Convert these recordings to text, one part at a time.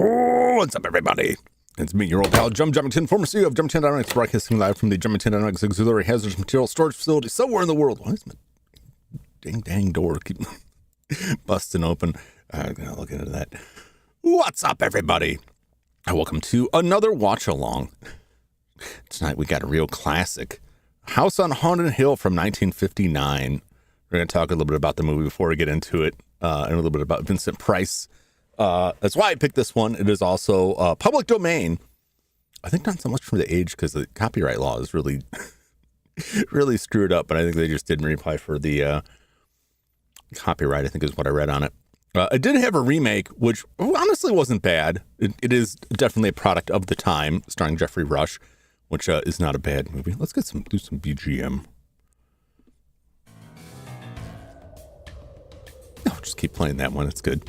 What's up, everybody? It's me, your old pal, Jum Jumington, former CEO of Jumington Dynamics, broadcasting live from the Jumington Dynamics Auxiliary Hazardous Material Storage Facility somewhere in the world. Why is my dang door keep busting open? I'm going to look into that. What's up, everybody? Welcome to another Watchalong. Tonight we got a real classic, House on Haunted Hill from 1959. We're going to talk a little bit about the movie before we get into it, and a little bit about Vincent Price. That's why I picked this one. It is also public domain. I think not so much for the age, because the copyright law is really, really screwed up. But I think they just didn't reply for the copyright, I think is what I read on it. It did have a remake, which honestly wasn't bad. It is definitely a product of the time, starring Jeffrey Rush, which is not a bad movie. Let's do some BGM. No, just keep playing that one. It's good.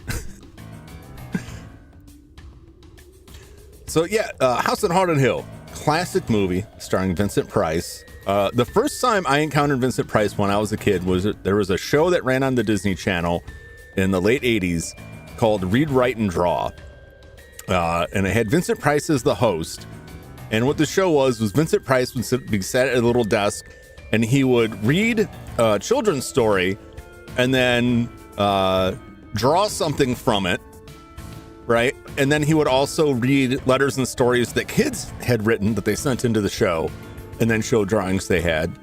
So yeah, House on Haunted Hill, classic movie starring Vincent Price. The first time I encountered Vincent Price when I was a kid was there was a show that ran on the Disney Channel in the late 80s called Read, Write, and Draw. And it had Vincent Price as the host. And what the show was Vincent Price would be sat at a little desk and he would read a children's story and then draw something from it. Right. And then he would also read letters and stories that kids had written that they sent into the show and then show drawings they had.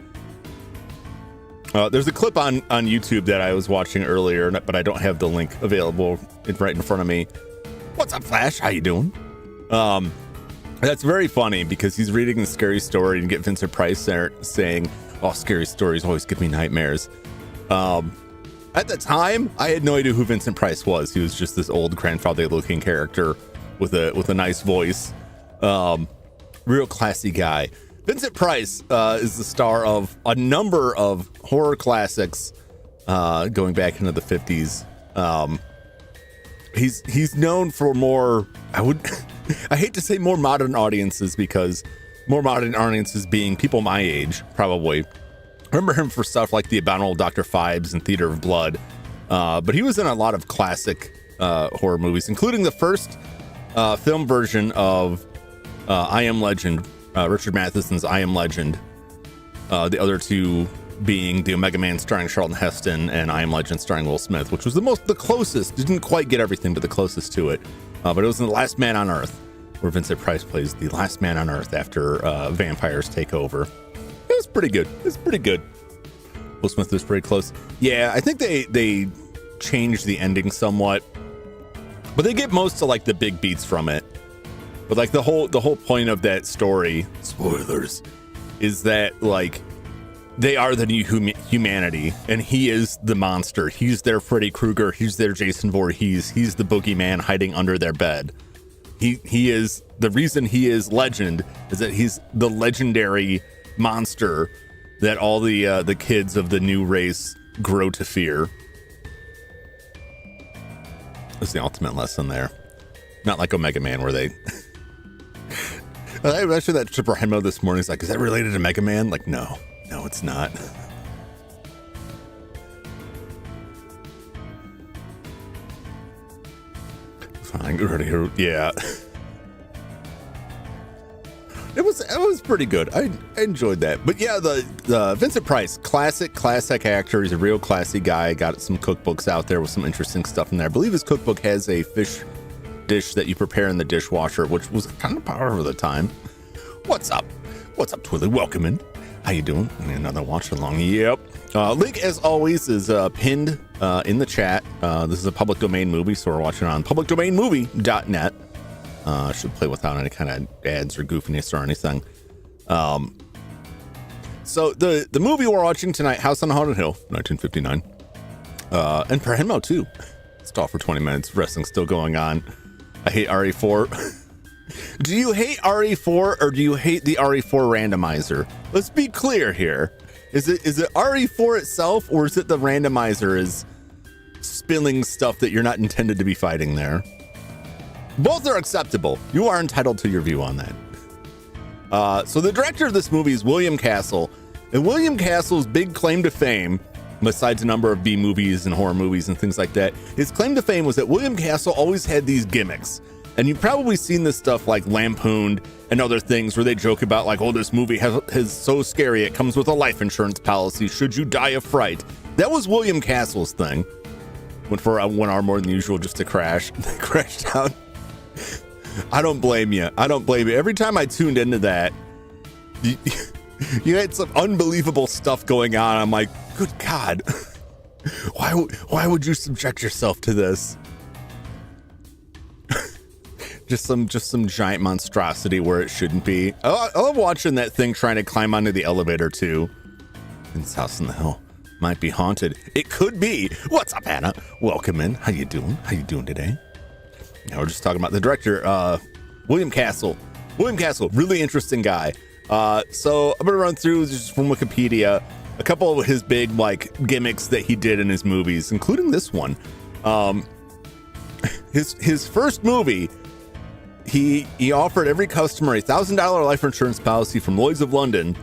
There's a clip on YouTube that I was watching earlier, but I don't have the link available right in front of me. What's up, Flash? How you doing? That's very funny because he's reading the scary story and get Vincent Price there saying, "Oh, scary stories always give me nightmares." At the time, I had no idea who Vincent Price was. He was just this old grandfather-looking character with a nice voice. Real classy guy. Vincent Price is the star of a number of horror classics going back into the 50s. He's known for more, I hate to say more modern audiences, because more modern audiences being people my age, probably. I remember him for stuff like The Abominable Dr. Phibes and Theater of Blood. But he was in a lot of classic horror movies, including the first film version of I Am Legend, Richard Matheson's I Am Legend. The other two being The Omega Man starring Charlton Heston and I Am Legend starring Will Smith, which was the closest. Didn't quite get everything, but the closest to it. But it was The Last Man on Earth, where Vincent Price plays the last man on Earth after vampires take over. It was pretty good. It's pretty good. Will Smith was pretty close. Yeah, I think they changed the ending somewhat, but they get most of like the big beats from it. But like the whole point of that story, spoilers, is that like they are the new humanity, and he is the monster. He's their Freddy Krueger. He's their Jason Voorhees. He's the boogeyman hiding under their bed. He is the reason he is legend is that he's the legendary monster that all the kids of the new race grow to fear. That's the ultimate lesson there. Not like Omega Man, where they I mentioned that to Brahmo this morning. He's like, is that related to Mega Man? Like, no, it's not. Fine, yeah. It was pretty good. I enjoyed that. But yeah, the Vincent Price, classic actor. He's a real classy guy. Got some cookbooks out there with some interesting stuff in there. I believe his cookbook has a fish dish that you prepare in the dishwasher, which was kind of powerful at the time. What's up, Twilly? Welcome in. How you doing? Another watch along. Yep. Link, as always, is pinned in the chat. This is a public domain movie, so we're watching on publicdomainmovie.net. Should play without any kind of ads or goofiness or anything. So the movie we're watching tonight, House on Haunted Hill, 1959. And for Henmo too. Stall for 20 minutes. Wrestling's still going on. I hate RE4. Do you hate RE4 or do you hate the RE4 randomizer? Let's be clear here. Is it RE4 itself, or is it the randomizer is spilling stuff that you're not intended to be fighting there? Both are acceptable. You are entitled to your view on that. So the director of this movie is William Castle. And William Castle's big claim to fame, besides a number of B movies and horror movies and things like that, his claim to fame was that William Castle always had these gimmicks. And you've probably seen this stuff like Lampooned and other things where they joke about like, oh, this movie is so scary. It comes with a life insurance policy. Should you die of fright? That was William Castle's thing. Went for 1 hour more than usual just to crash. They crashed out. I don't blame you. I don't blame you. Every time I tuned into that, you had some unbelievable stuff going on. I'm like, good God, why would you subject yourself to this? just some giant monstrosity where it shouldn't be. I love watching that thing trying to climb onto the elevator too. And this house in the hill might be haunted. It could be. What's up, Anna? Welcome in. How you doing? How you doing today? Now we're just talking about the director, William Castle. William Castle, really interesting guy. So I'm gonna run through just from Wikipedia a couple of his big like gimmicks that he did in his movies, including this one. His first movie, he offered every customer a $1,000 life insurance policy from Lloyd's of London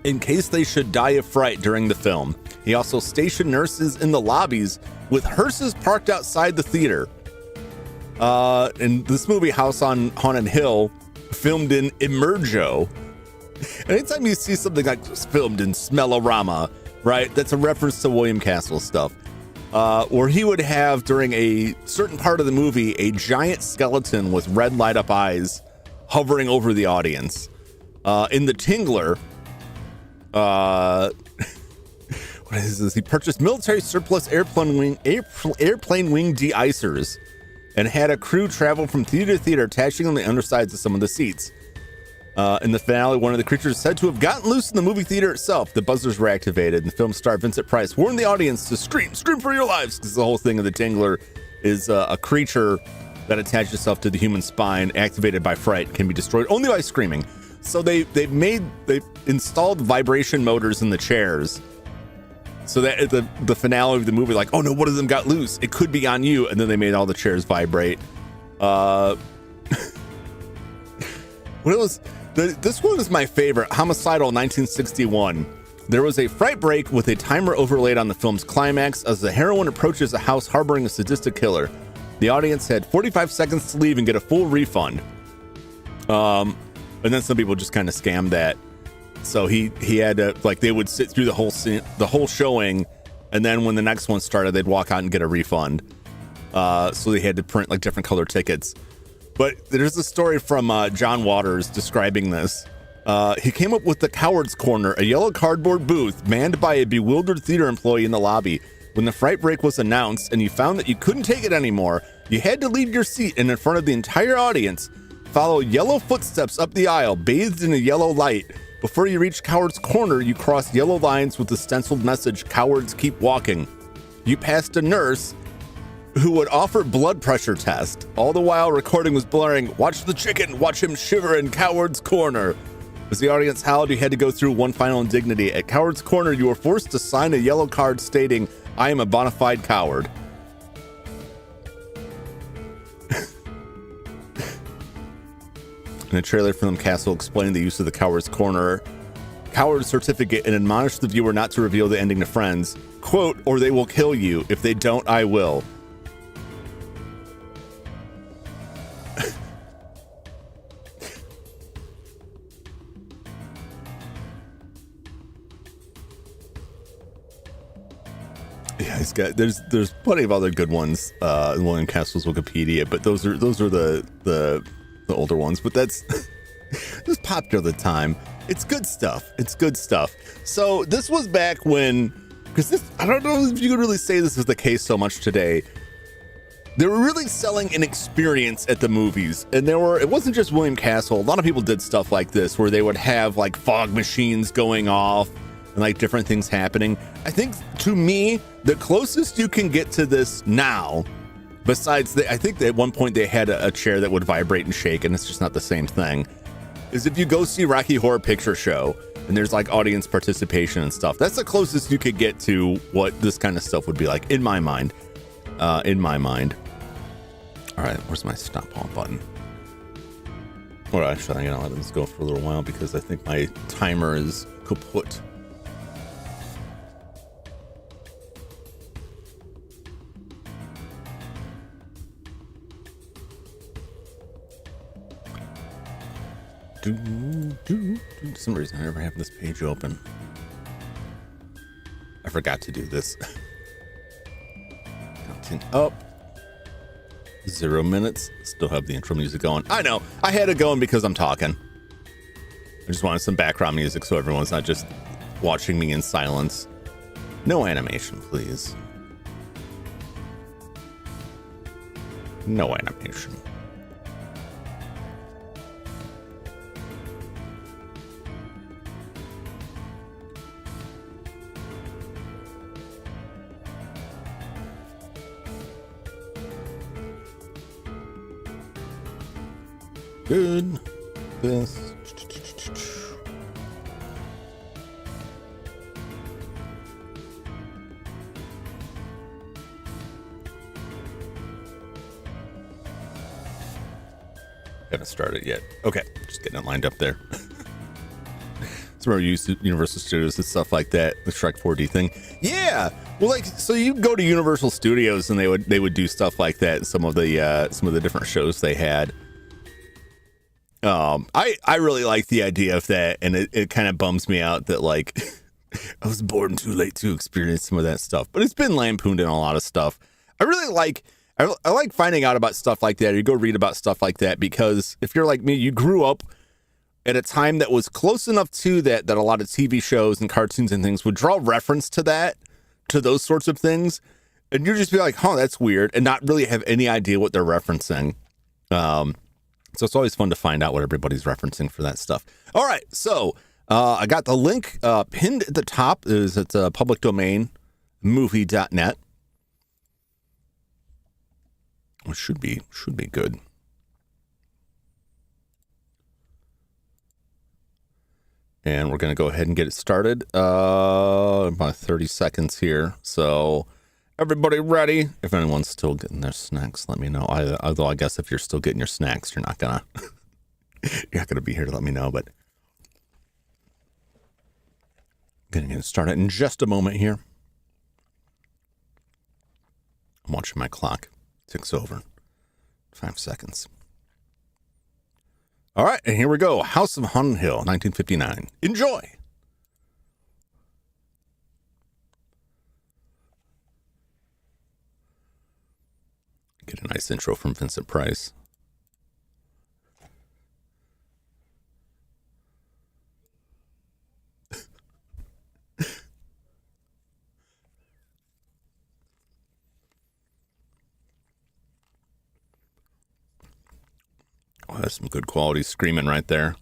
in case they should die of fright during the film. He also stationed nurses in the lobbies with hearses parked outside the theater. And this movie, House on Haunted Hill, filmed in Emergo. Anytime you see something like filmed in Smellorama, right, that's a reference to William Castle stuff. Where he would have, during a certain part of the movie, a giant skeleton with red light up eyes hovering over the audience. In The Tingler, what is this? He purchased military surplus airplane wing de-icers and had a crew travel from theater to theater, attaching on the undersides of some of the seats. In the finale, one of the creatures is said to have gotten loose in the movie theater itself. The buzzers were activated, and the film star Vincent Price warned the audience to scream for your lives, because the whole thing of the Tingler is a creature that attaches itself to the human spine, activated by fright, can be destroyed only by screaming. So they've installed vibration motors in the chairs, so that at the finale of the movie, like, oh no, one of them got loose. It could be on you, and then they made all the chairs vibrate. What was? This one is my favorite. Homicidal 1961. There was a fright break with a timer overlaid on the film's climax as the heroine approaches a house harboring a sadistic killer. The audience had 45 seconds to leave and get a full refund. And then some people just kind of scammed that. So he had to, like, they would sit through the whole showing, and then when the next one started, they'd walk out and get a refund. So they had to print like different color tickets. But there's a story from John Waters describing this. He came up with the Coward's Corner, a yellow cardboard booth manned by a bewildered theater employee in the lobby. When the fright break was announced and you found that you couldn't take it anymore, you had to leave your seat and in front of the entire audience, follow yellow footsteps up the aisle, bathed in a yellow light. Before you reach Coward's Corner, you crossed yellow lines with the stenciled message, "Cowards keep walking." You passed a nurse who would offer blood pressure test. All the while recording was blaring, "Watch the chicken, watch him shiver in Coward's Corner." As the audience howled, you had to go through one final indignity. At Coward's Corner, you were forced to sign a yellow card stating, "I am a bona fide coward." In a trailer film, Castle explained the use of the Coward's Corner coward certificate and admonished the viewer not to reveal the ending to friends. Quote, "Or they will kill you. If they don't, I will." Yeah, he's got there's plenty of other good ones in William Castle's Wikipedia, but those are the older ones. But that's just popular at the time. It's good stuff. It's good stuff. So this was back when, because this, I don't know if you could really say this is the case so much today. They were really selling an experience at the movies, and it wasn't just William Castle. A lot of people did stuff like this where they would have like fog machines going off and like different things happening. I think, to me, the closest you can get to this now, besides I think at one point they had a chair that would vibrate and shake, and it's just not the same thing, is if you go see Rocky Horror Picture Show and there's like audience participation and stuff. That's the closest you could get to what this kind of stuff would be like, in my mind. All right, where's my stop all button? Well, actually, I'm gonna let this go for a little while because I think my timer is kaput. For some reason, I never have this page open. I forgot to do this. Counting up. 0 minutes. Still have the intro music going. I know. I had it going because I'm talking. I just wanted some background music so everyone's not just watching me in silence. No animation, please. No animation. Good. This. Haven't started yet. Okay, just getting it lined up there. It's where we use Universal Studios and stuff like that. The Shrek 4D thing. Yeah. Well, like, so you go to Universal Studios and they would do stuff like that in some of the different shows they had. I really like the idea of that, and it kind of bums me out that, like, I was born too late to experience some of that stuff. But it's been lampooned in a lot of stuff. I really like I like finding out about stuff like that. Or you go read about stuff like that, because if you're like me, you grew up at a time that was close enough to that a lot of TV shows and cartoons and things would draw reference to that, to those sorts of things, and you just be like, "Huh, that's weird," and not really have any idea what they're referencing. So it's always fun to find out what everybody's referencing for that stuff. All right, so I got the link pinned at the top. It's a public domain, movie.net. Which should be good. And we're going to go ahead and get it started. About 30 seconds here. So everybody ready? If anyone's still getting their snacks, let me know. Although I guess if you're still getting your snacks, you're not gonna be here to let me know. But gonna get started in just a moment here. I'm watching my clock. Ticks over. 5 seconds. All right, and here we go. House of Haunted Hill, 1959. Enjoy. Get a nice intro from Vincent Price. Oh, that's some good quality screaming right there.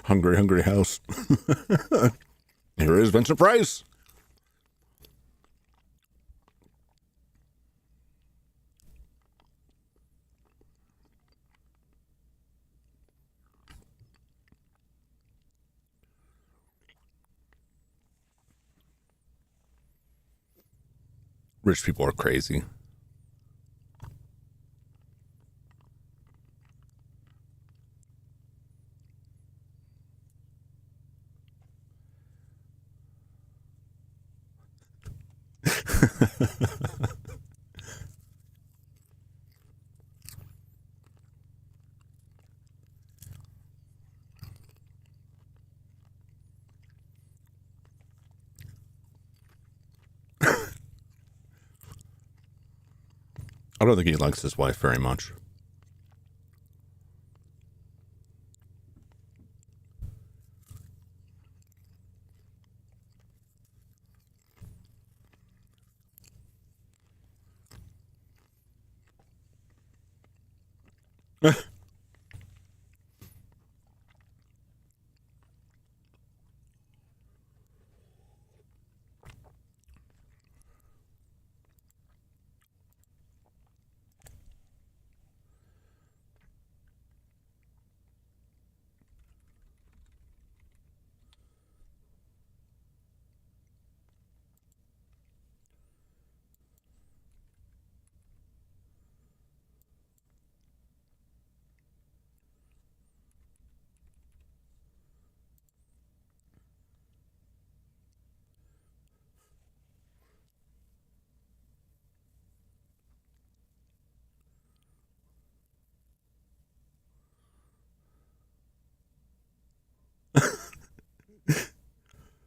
Hungry house. Here is Vincent Price. Rich people are crazy. I don't think he likes his wife very much.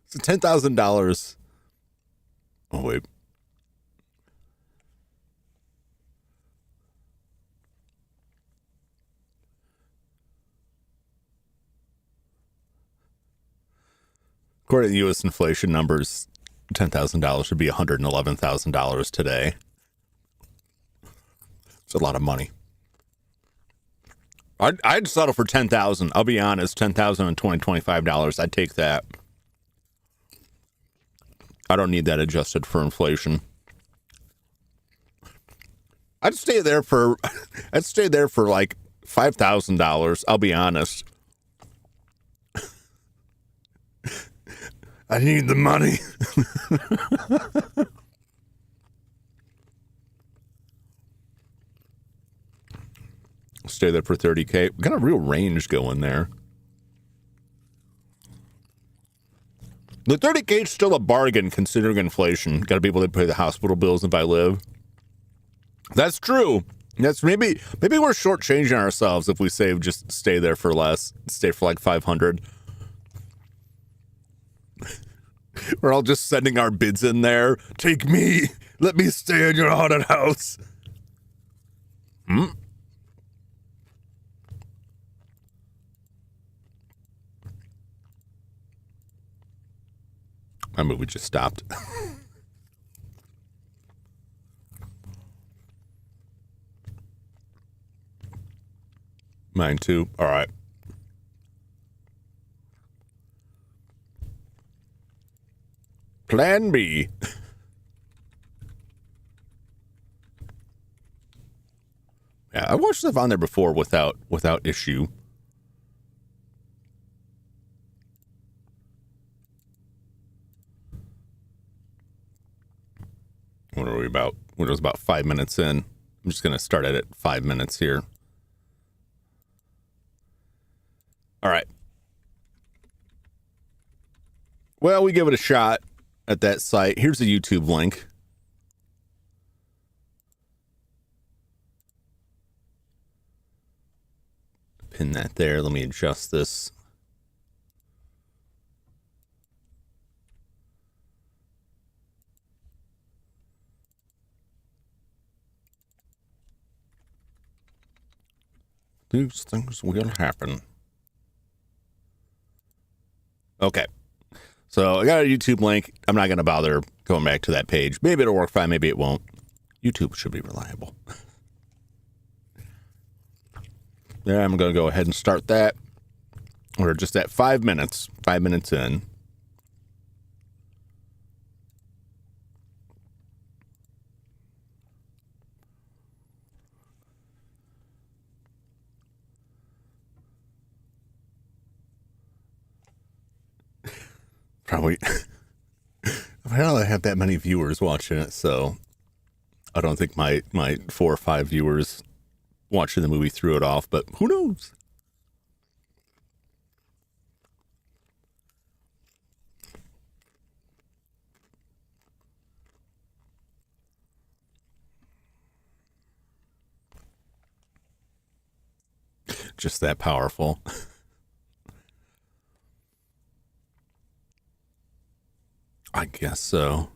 So $10,000. Oh, wait. According to U.S. inflation numbers, $10,000 would be $111,000 today. It's a lot of money. I'd settle for $10,000. I'll be honest, $10,000 and $25. I'd take that. I don't need that adjusted for inflation. I'd stay there for like $5,000. I'll be honest. I need the money. Stay there for $30K. We got a real range going there. The $30K is still a bargain considering inflation. Got to be able to pay the hospital bills if I live. That's true. That's maybe we're shortchanging ourselves if we say just stay there for less. Stay for like 500. We're all just sending our bids in there. Take me. Let me stay in your haunted house. My movie just stopped. Mine too. All right. Plan B. Yeah, I watched stuff on there before without issue. What are we about? What was about 5 minutes in? I'm just gonna start at 5 minutes here. All right. Well, we give it a shot at that site. Here's the YouTube link. Pin that there. Let me adjust this. These things will happen. Okay. So I got a YouTube link. I'm not going to bother going back to that page. Maybe it'll work fine. Maybe it won't. YouTube should be reliable. Yeah, I'm going to go ahead and start that. We're just at 5 minutes. 5 minutes in. Probably. I don't have that many viewers watching it, so I don't think my 4 or 5 viewers watching the movie threw it off, but who knows? Just that powerful. I guess so.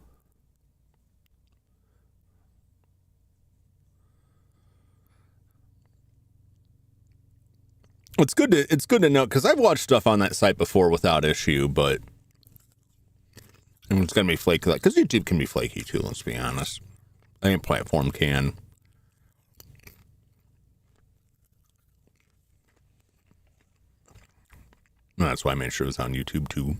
It's good to know, because I've watched stuff on that site before without issue, but it's gonna be flaky, because YouTube can be flaky too. Let's be honest. Any platform can. That's why I made sure it was on YouTube too.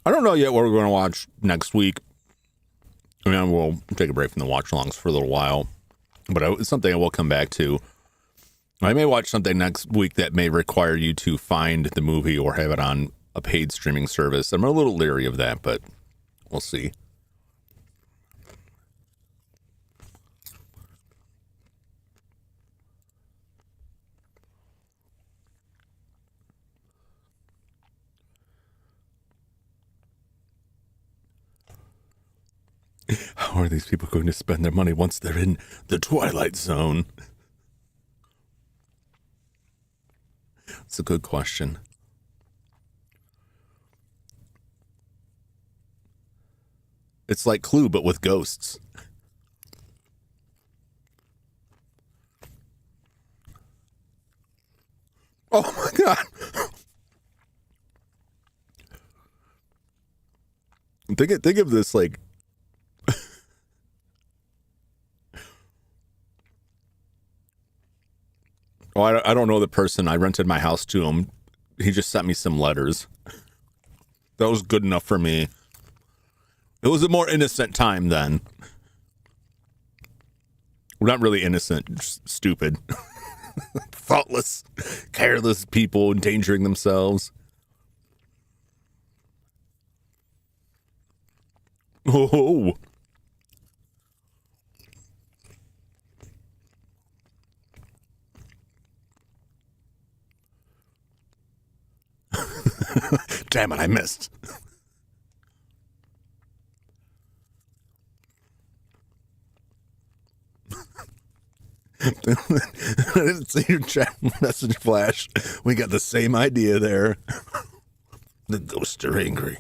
I don't know yet what we're going to watch next week. I mean, we'll take a break from the watch-alongs for a little while, but it's something I will come back to. I may watch something next week that may require you to find the movie or have it on a paid streaming service. I'm a little leery of that, but we'll see. How are these people going to spend their money once they're in the Twilight Zone? It's a good question. It's like Clue, but with ghosts. Oh my God. Think of this like oh, I don't know the person. I rented my house to him. He just sent me some letters. That was good enough for me. It was a more innocent time then. We're not really innocent, just stupid. Thoughtless, careless people endangering themselves. Oh. Damn it, I missed. I didn't see your chat message flash. We got the same idea there. The ghosts are angry.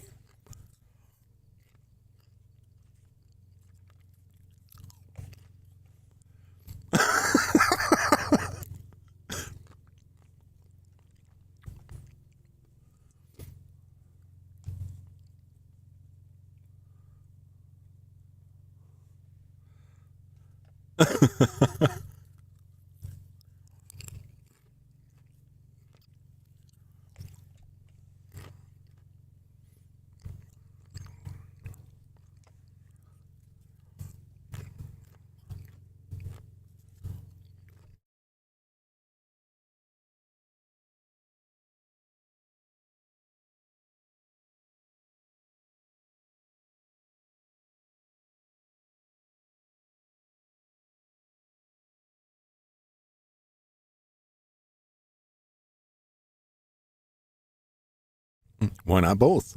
Why not both?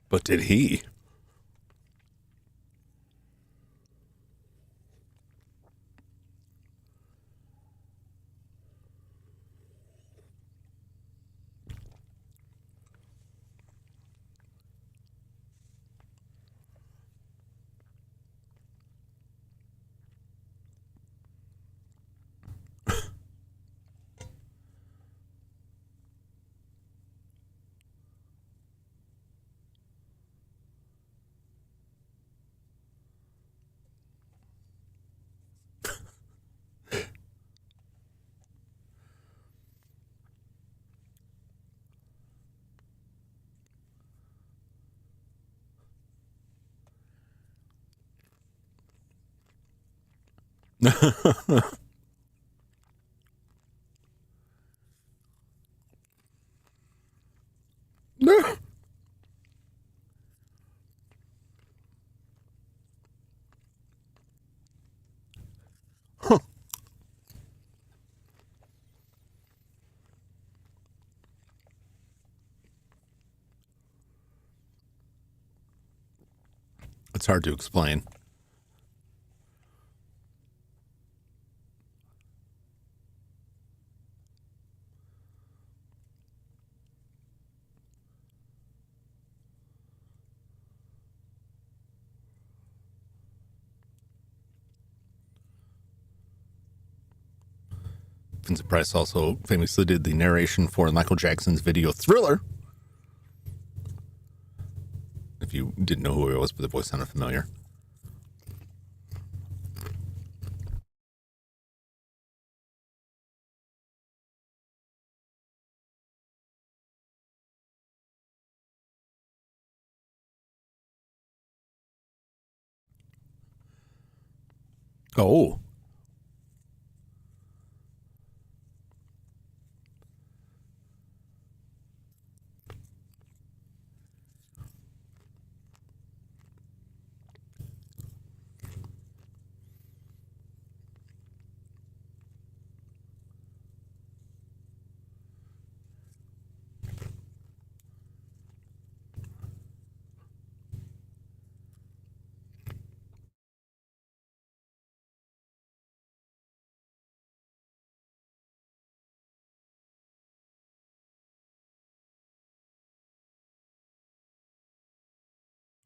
But did he? It's hard to explain. Vincent Price also famously did the narration for Michael Jackson's video Thriller. If you didn't know who he was, but the voice sounded familiar. Oh.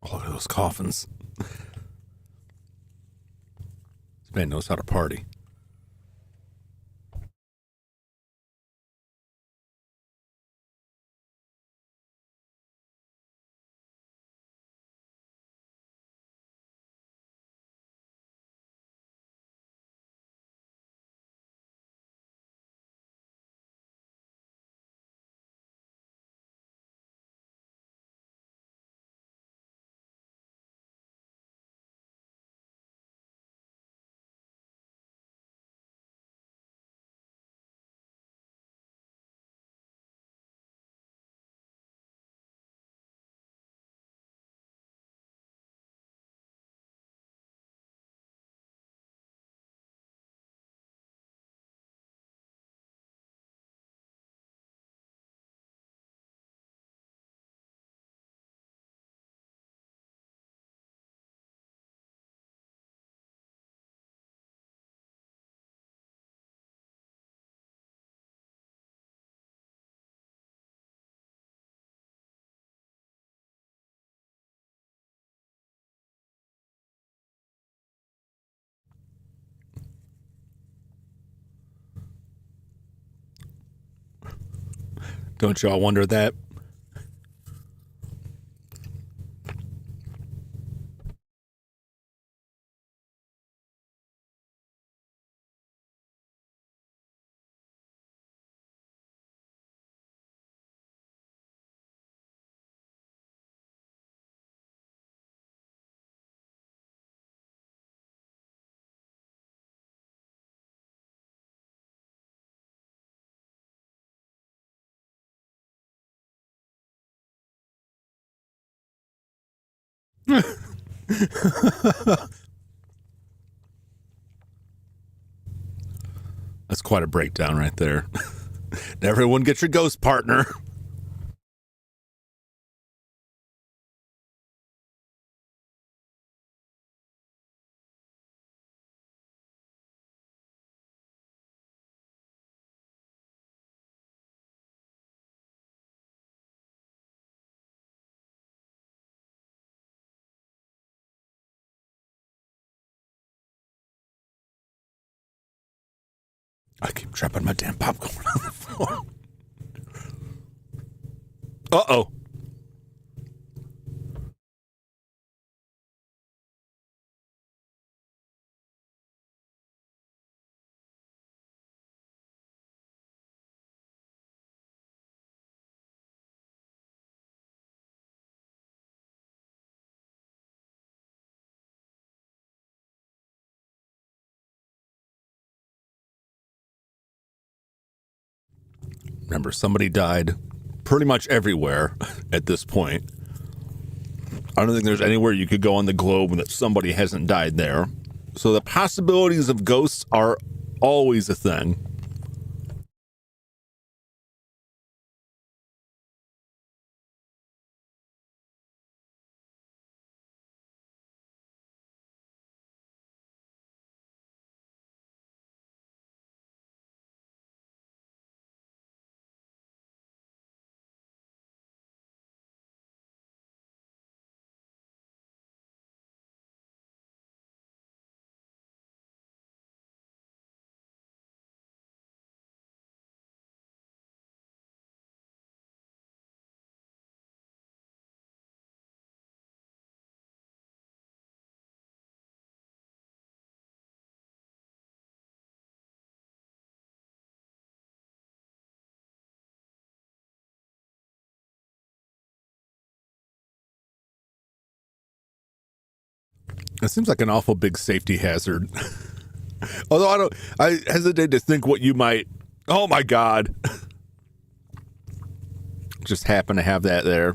Oh, look at those coffins. This man knows how to party. Don't y'all wonder that? That's quite a breakdown right there. Everyone get your ghost partner. I keep dropping my damn popcorn on the floor. Uh-oh. Remember, somebody died pretty much everywhere at this point. I don't think there's anywhere you could go on the globe that somebody hasn't died there. So the possibilities of ghosts are always a thing. It seems like an awful big safety hazard. Although I hesitate to think what you might, oh my God, just happen to have that there.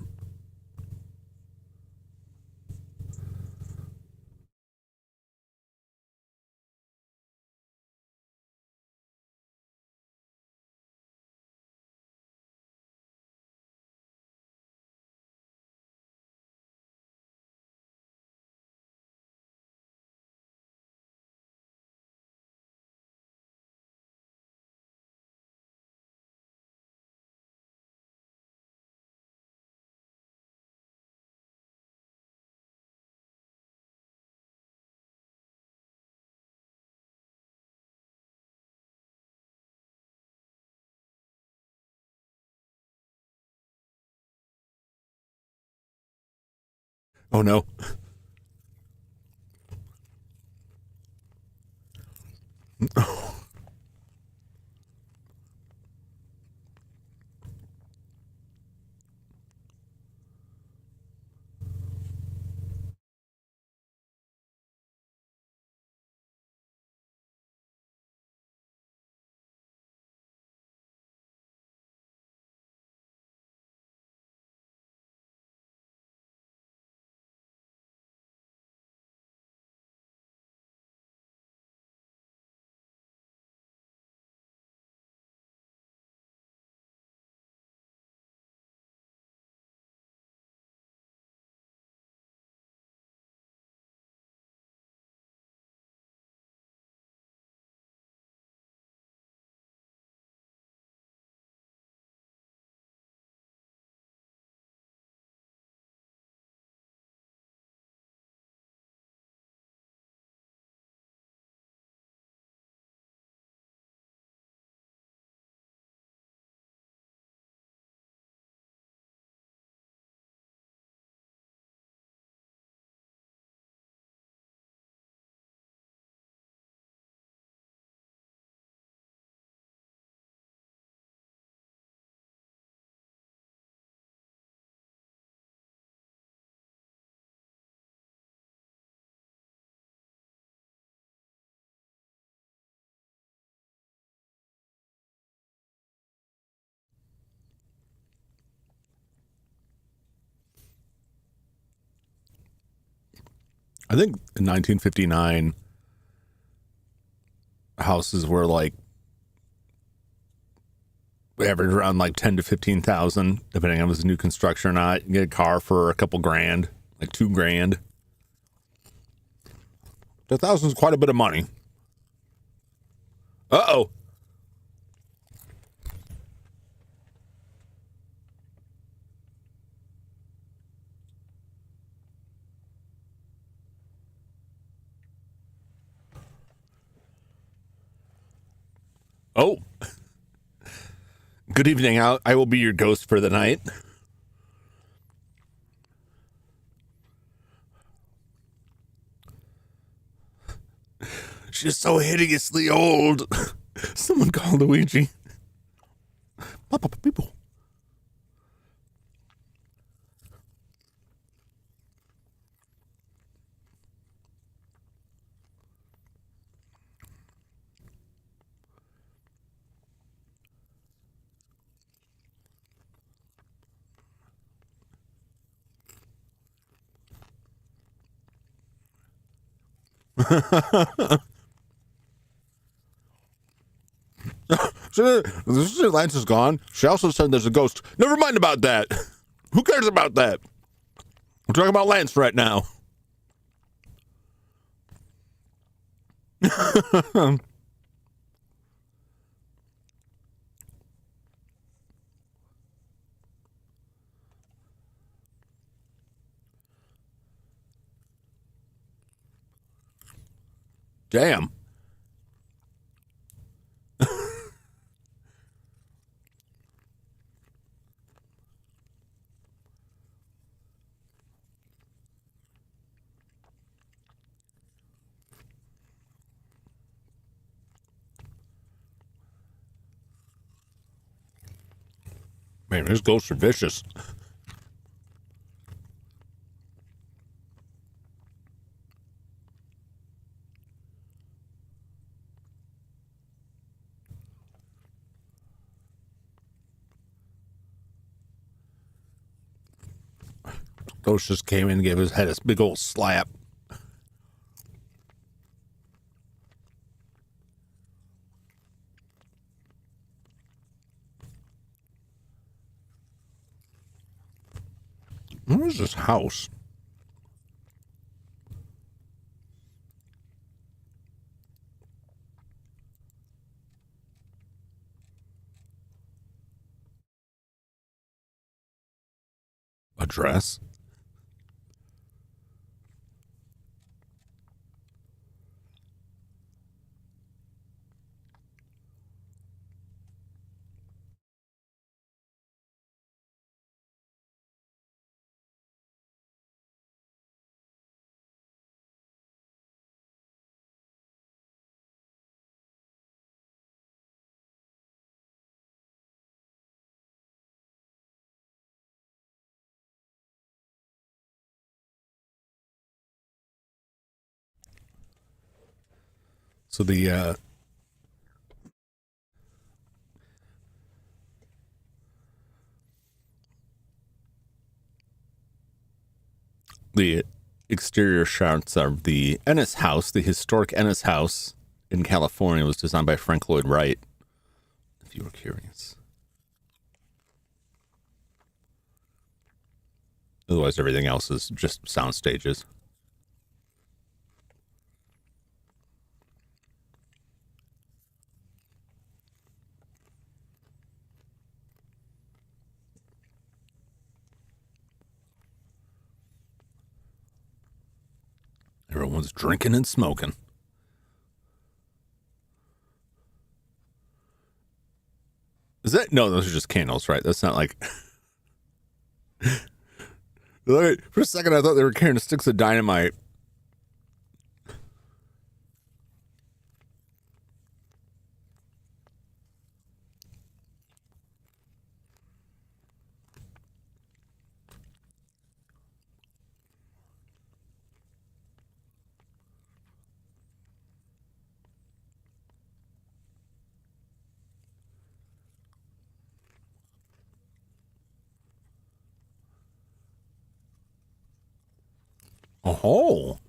Oh no. I think in 1959, houses were like average around like 10 to 15,000, depending on if it was new construction or not. You can get a car for a couple grand, like $2,000. $1,000 is quite a bit of money. Uh-oh. Oh. Good evening. I will be your ghost for the night. She's so hideously old. Someone call Luigi. Papa people. Lance is gone. She also said there's a ghost. Never mind about that. Who cares about that? We're talking about Lance right now. Damn. Man, these ghosts are vicious. Ghost just came in and gave his head a big old slap. Where is this house? Address? So the exterior shots of the Ennis House, the historic Ennis House in California, was designed by Frank Lloyd Wright, if you were curious. Otherwise, everything else is just sound stages. Everyone's drinking and smoking. Is that? No, those are just candles, right? That's not like... For a second, I thought they were carrying sticks of dynamite. Oh.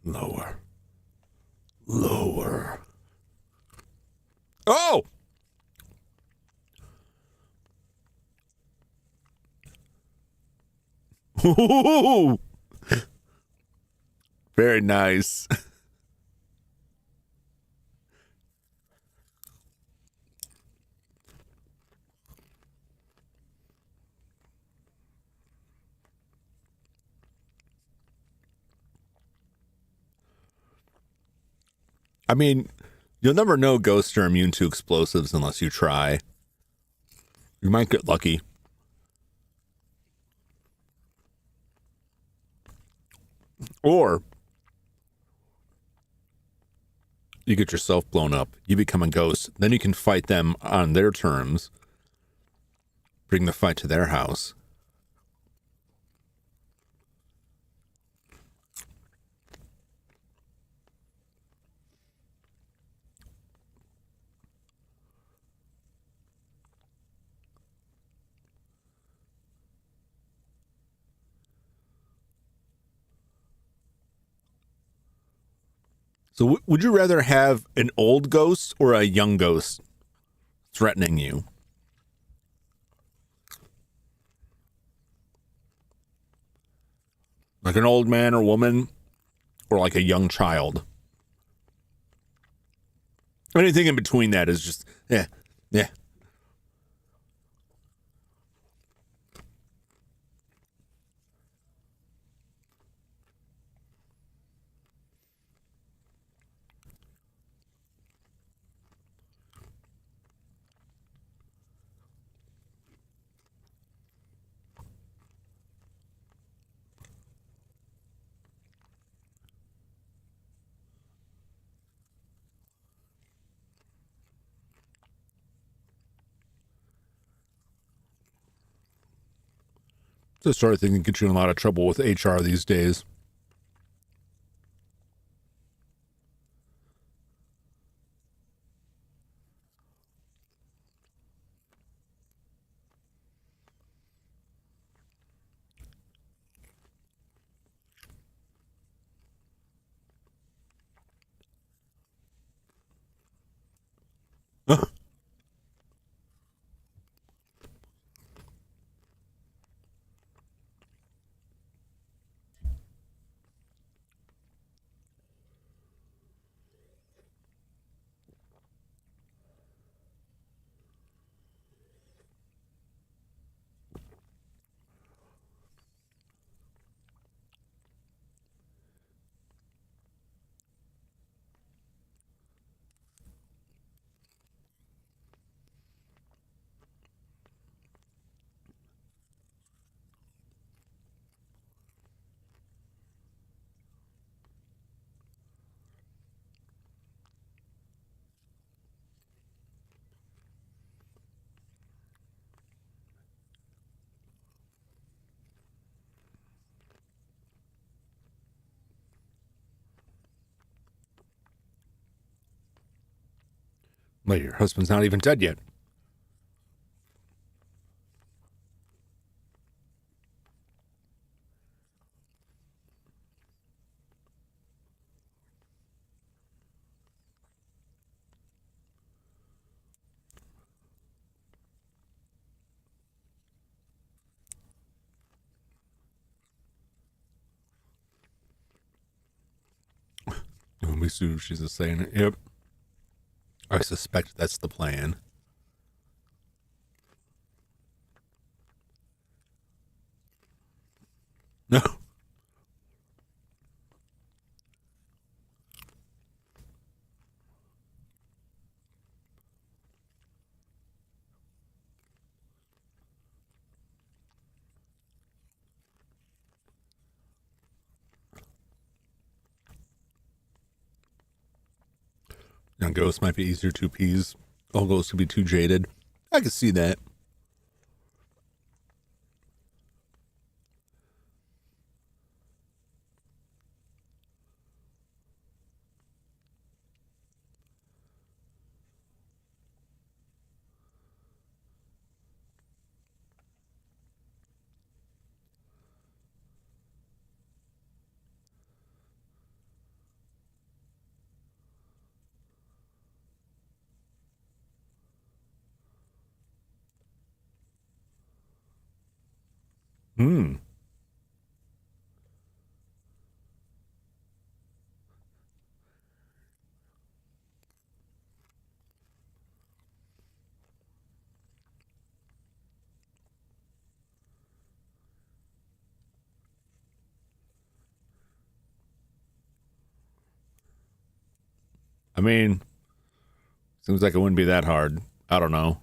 Lower. Lower. Oh! Ooh. Very nice. I mean, you'll never know ghosts are immune to explosives unless you try. You might get lucky. Or you get yourself blown up. You become a ghost. Then you can fight them on their terms. Bring the fight to their house. So would you rather have an old ghost or a young ghost threatening you? Like an old man or woman, or like a young child? Anything in between that is just, yeah. the sort of thing that gets you in a lot of trouble with HR these days. Well, your husband's not even dead yet. Let me see if she's just saying it. Yep. I suspect that's the plan. No. Young ghosts might be easier to appease. Old ghosts could be too jaded. I can see that. Hmm. I mean, seems like it wouldn't be that hard. I don't know.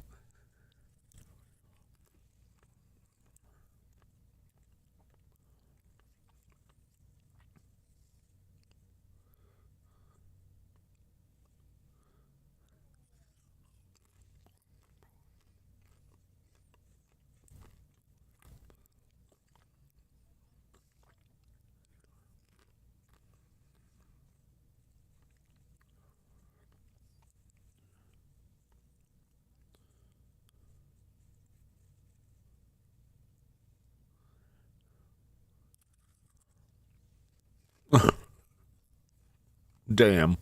Damn.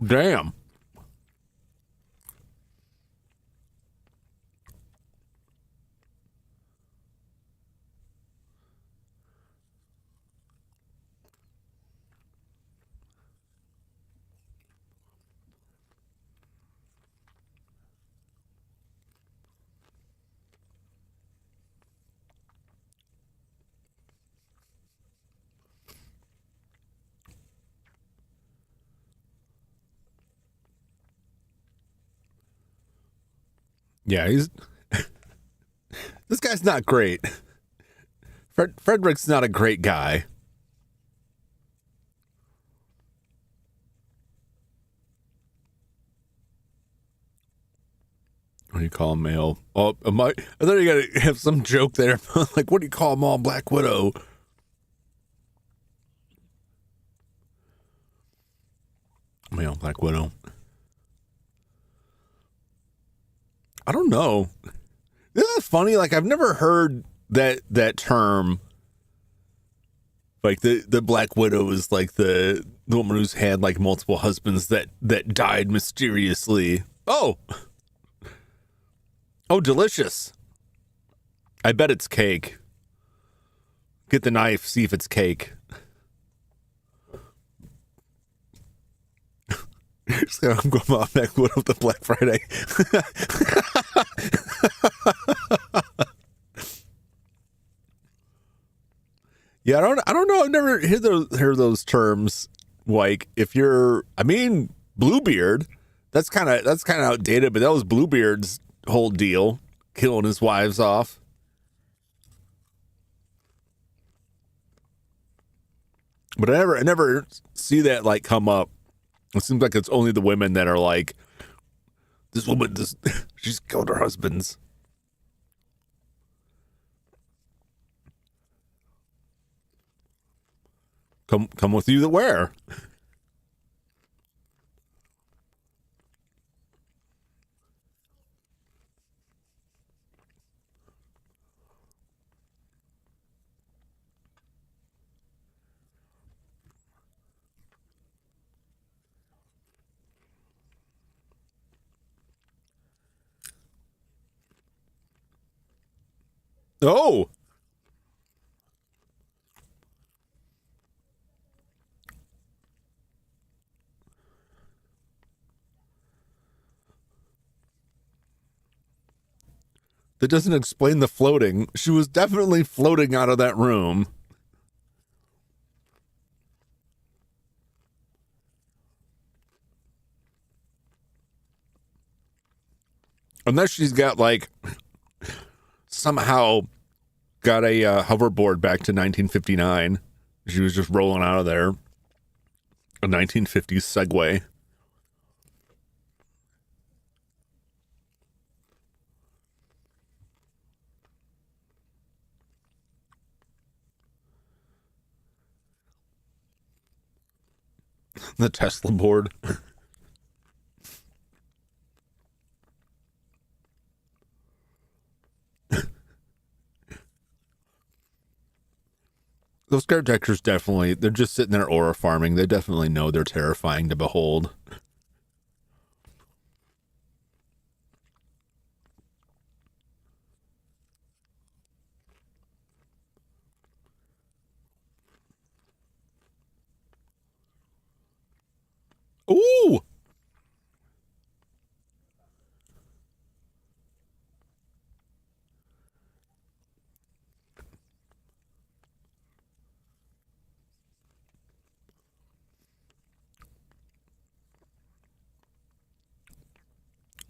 Damn. Yeah, he's this guy's not great. Frederick's not a great guy. What do you call him, male? Oh, I thought you gotta have some joke there. Like, what do you call him all Black Widow? Male Black Widow. I don't know. Isn't that funny? Like, I've never heard that term. Like the Black Widow is like the woman who's had like multiple husbands that died mysteriously. Oh, delicious. I bet it's cake. Get the knife, see if it's cake. I'm going back with the Black Friday. Yeah, I don't know. I've never heard those terms. Like, if you're, I mean, Bluebeard, that's kind of outdated. But that was Bluebeard's whole deal, killing his wives off. But I never see that like come up. It seems like it's only the women that are like, this woman, she's killed her husbands. Come with you to where? Oh, that doesn't explain the floating. She was definitely floating out of that room. Unless she's got like somehow got a hoverboard back to 1959. She was just rolling out of there. A 1950s Segway. The Tesla board. Those caretakers definitely, they're just sitting there aura farming. They definitely know they're terrifying to behold. Ooh!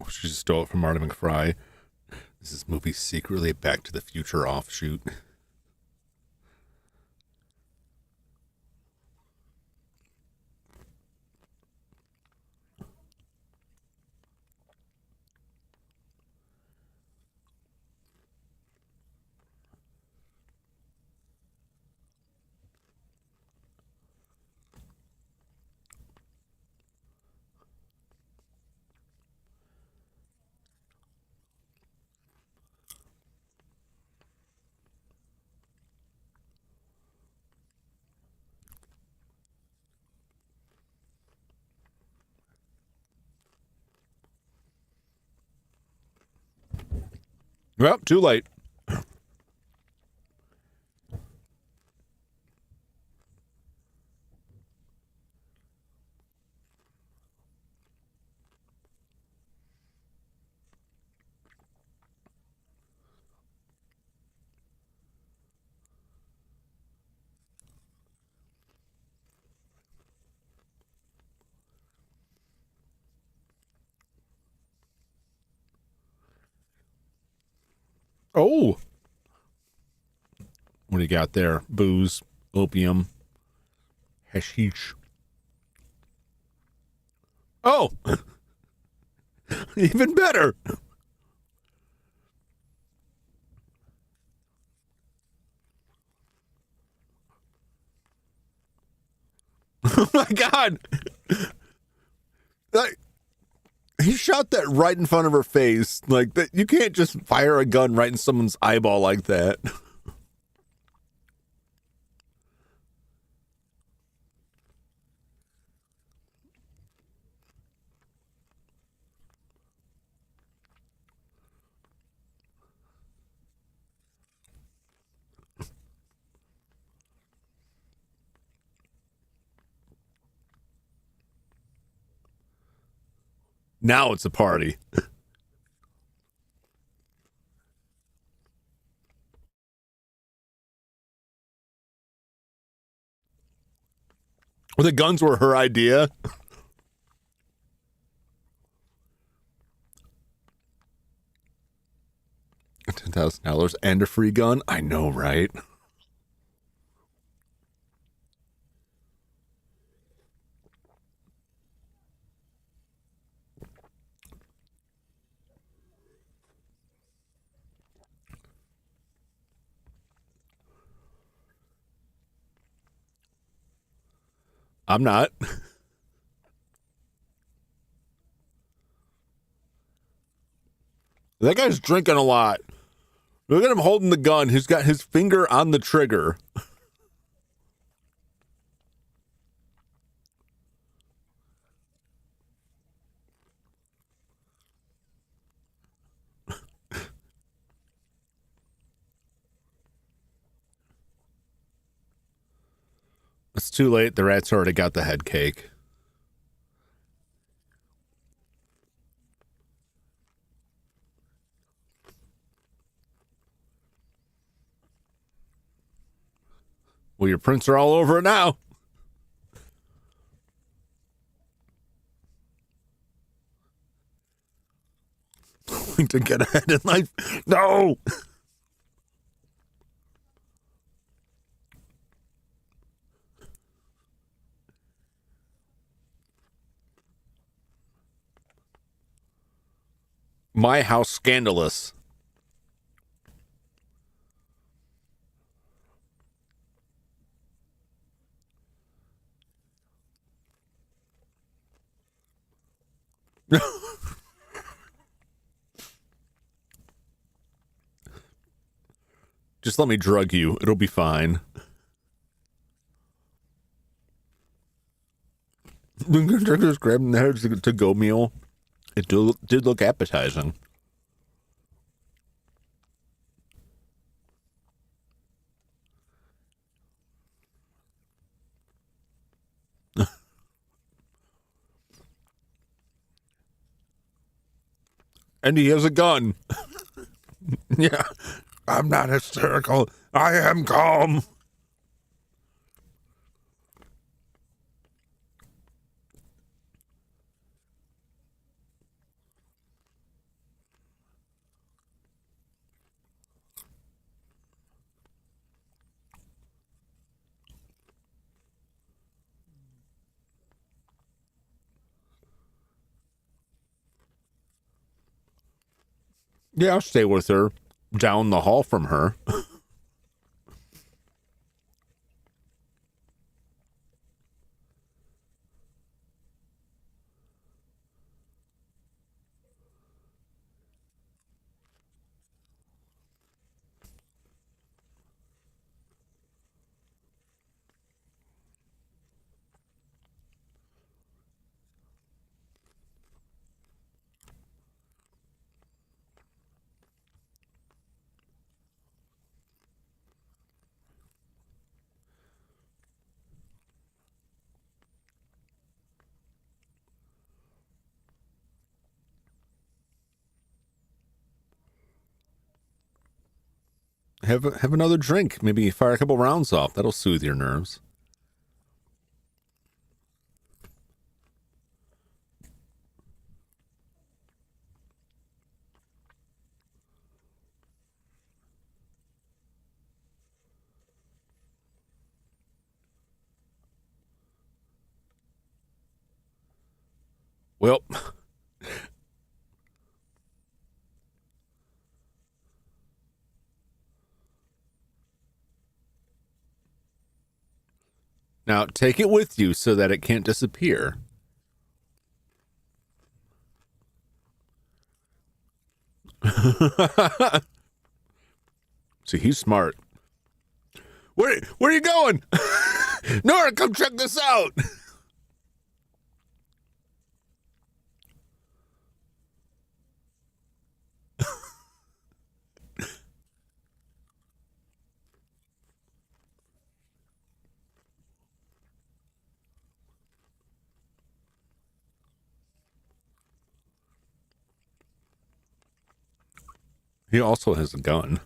She just stole it from Marty McFly. Is this movie secretly a Back to the Future offshoot? Well, too late. Oh, what do you got there? Booze, opium, hashish. Oh, even better. Oh my God. Like, he shot that right in front of her face. Like that, you can't just fire a gun right in someone's eyeball like that. Now it's a party. The guns were her idea. $10,000 and a free gun. I know, right? I'm not. That guy's drinking a lot. Look at him holding the gun. He's got his finger on the trigger. It's too late. The rat's already got the head cake. Well, your prints are all over it now. To get ahead in life. No! My house scandalous. Just let me drug you. It'll be fine. Just grabbing the heads to go meal. It did look appetizing. And he has a gun. Yeah. I'm not hysterical. I am calm. Yeah, I'll stay with her. Down the hall from her. Have another drink. Maybe fire a couple rounds off. That'll soothe your nerves. Well, now take it with you so that it can't disappear. See, he's smart. Where are you going? Nora, come check this out. He also has a gun.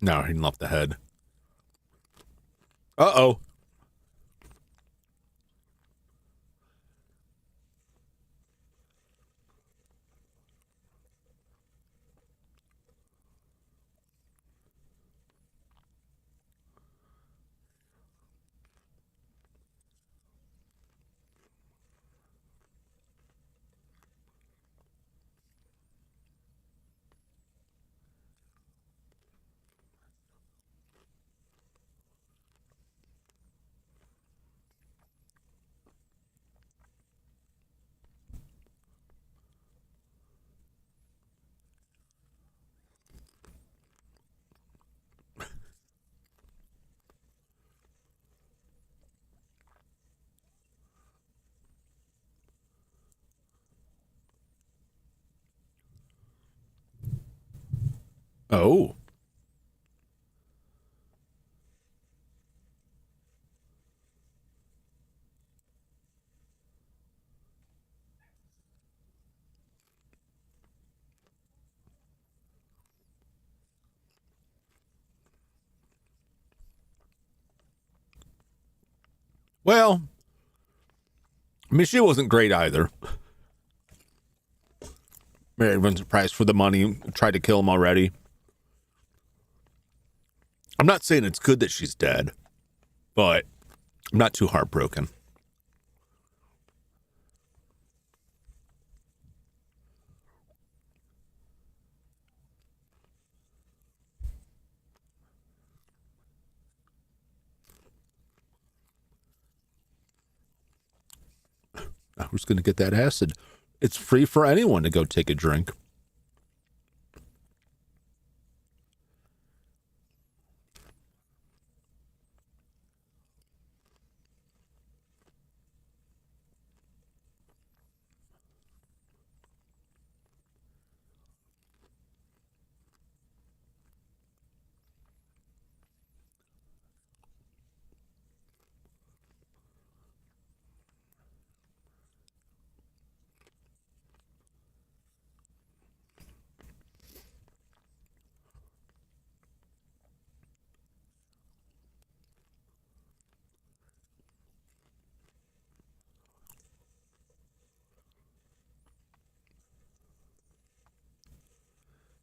No, he left the head. Uh-oh. Oh. Well, I mean, she wasn't great either. Everyone's surprised for the money. Tried to kill him already. I'm not saying it's good that she's dead, but I'm not too heartbroken. Now, who's going to get that acid? It's free for anyone to go take a drink.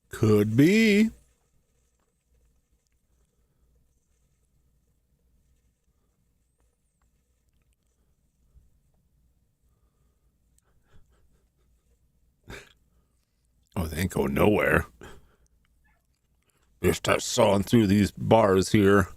Could be. Oh, they ain't going nowhere. Just start sawing through these bars here.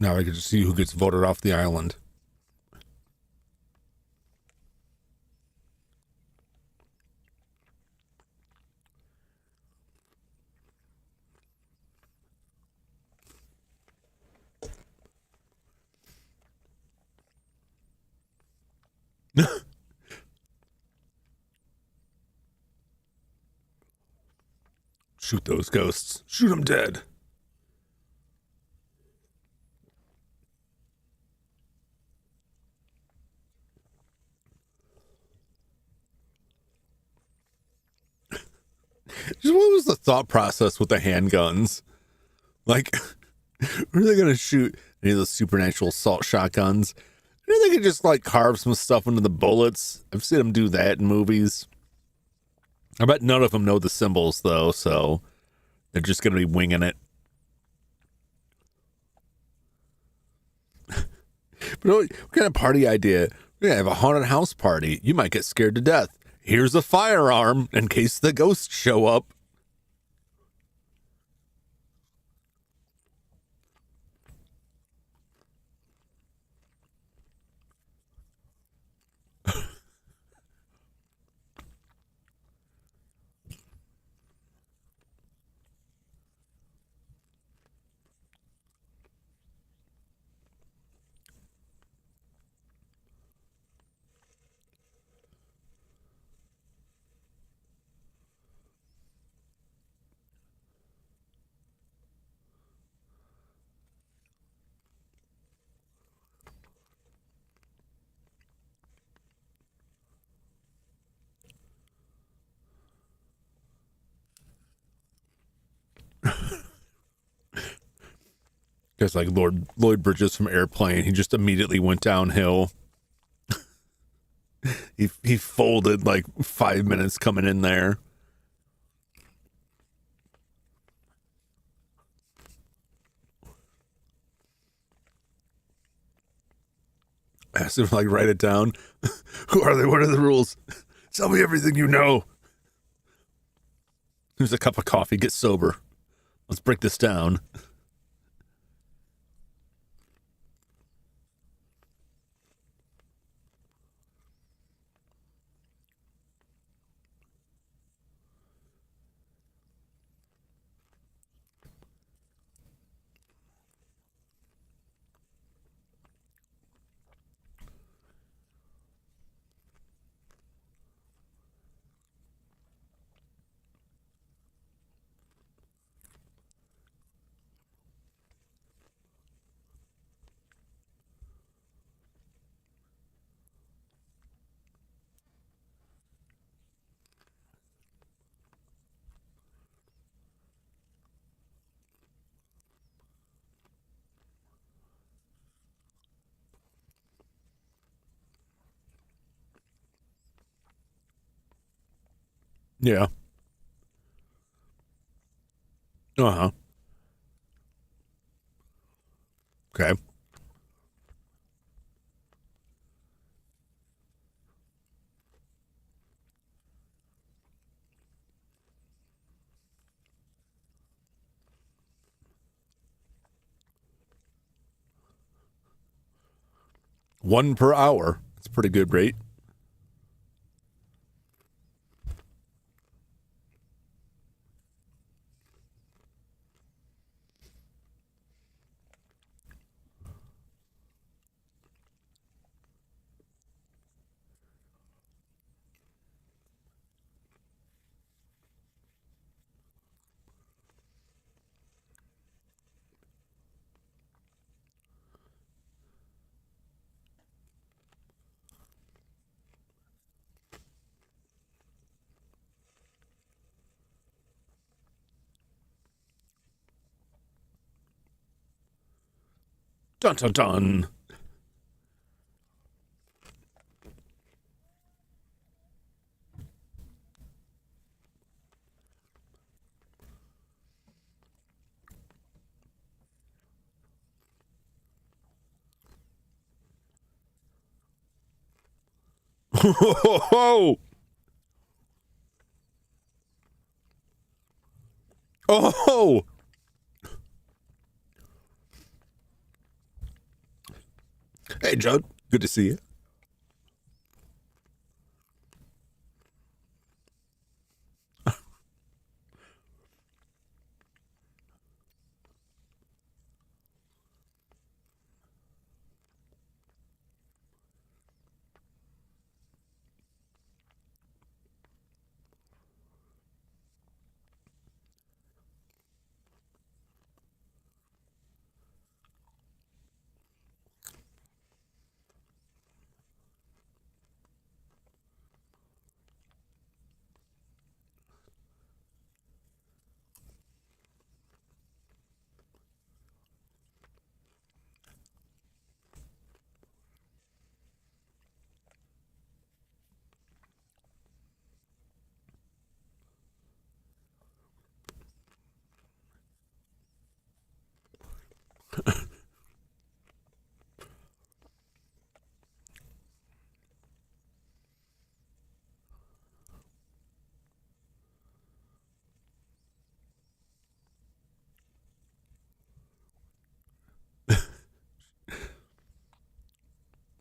Now I can just see who gets voted off the island. Shoot those ghosts. Shoot them dead. Just what was the thought process with the handguns? Like, where are they going to shoot any of those supernatural assault shotguns? Maybe they could just like carve some stuff into the bullets. I've seen them do that in movies. I bet none of them know the symbols though, so they're just going to be winging it. But what kind of party idea? We're going to have a haunted house party. You might get scared to death. Here's a firearm in case the ghosts show up. Just like Lloyd Bridges from Airplane, he just immediately went downhill. he folded like 5 minutes coming in there. I asked him to like write it down. Who are they? What are the rules? Tell me everything you know. Here's a cup of coffee. Get sober. Let's break this down. Yeah. Uh-huh. Okay. One per hour. That's a pretty good rate. Dun dun dun. Oh, oh, hey, Judd. Good to see you.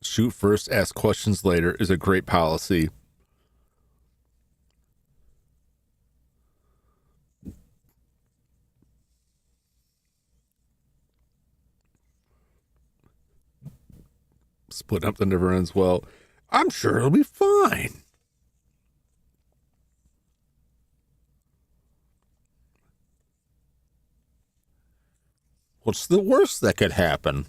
Shoot first, ask questions later is a great policy. Split up the never ends well. I'm sure it'll be fine. What's the worst that could happen?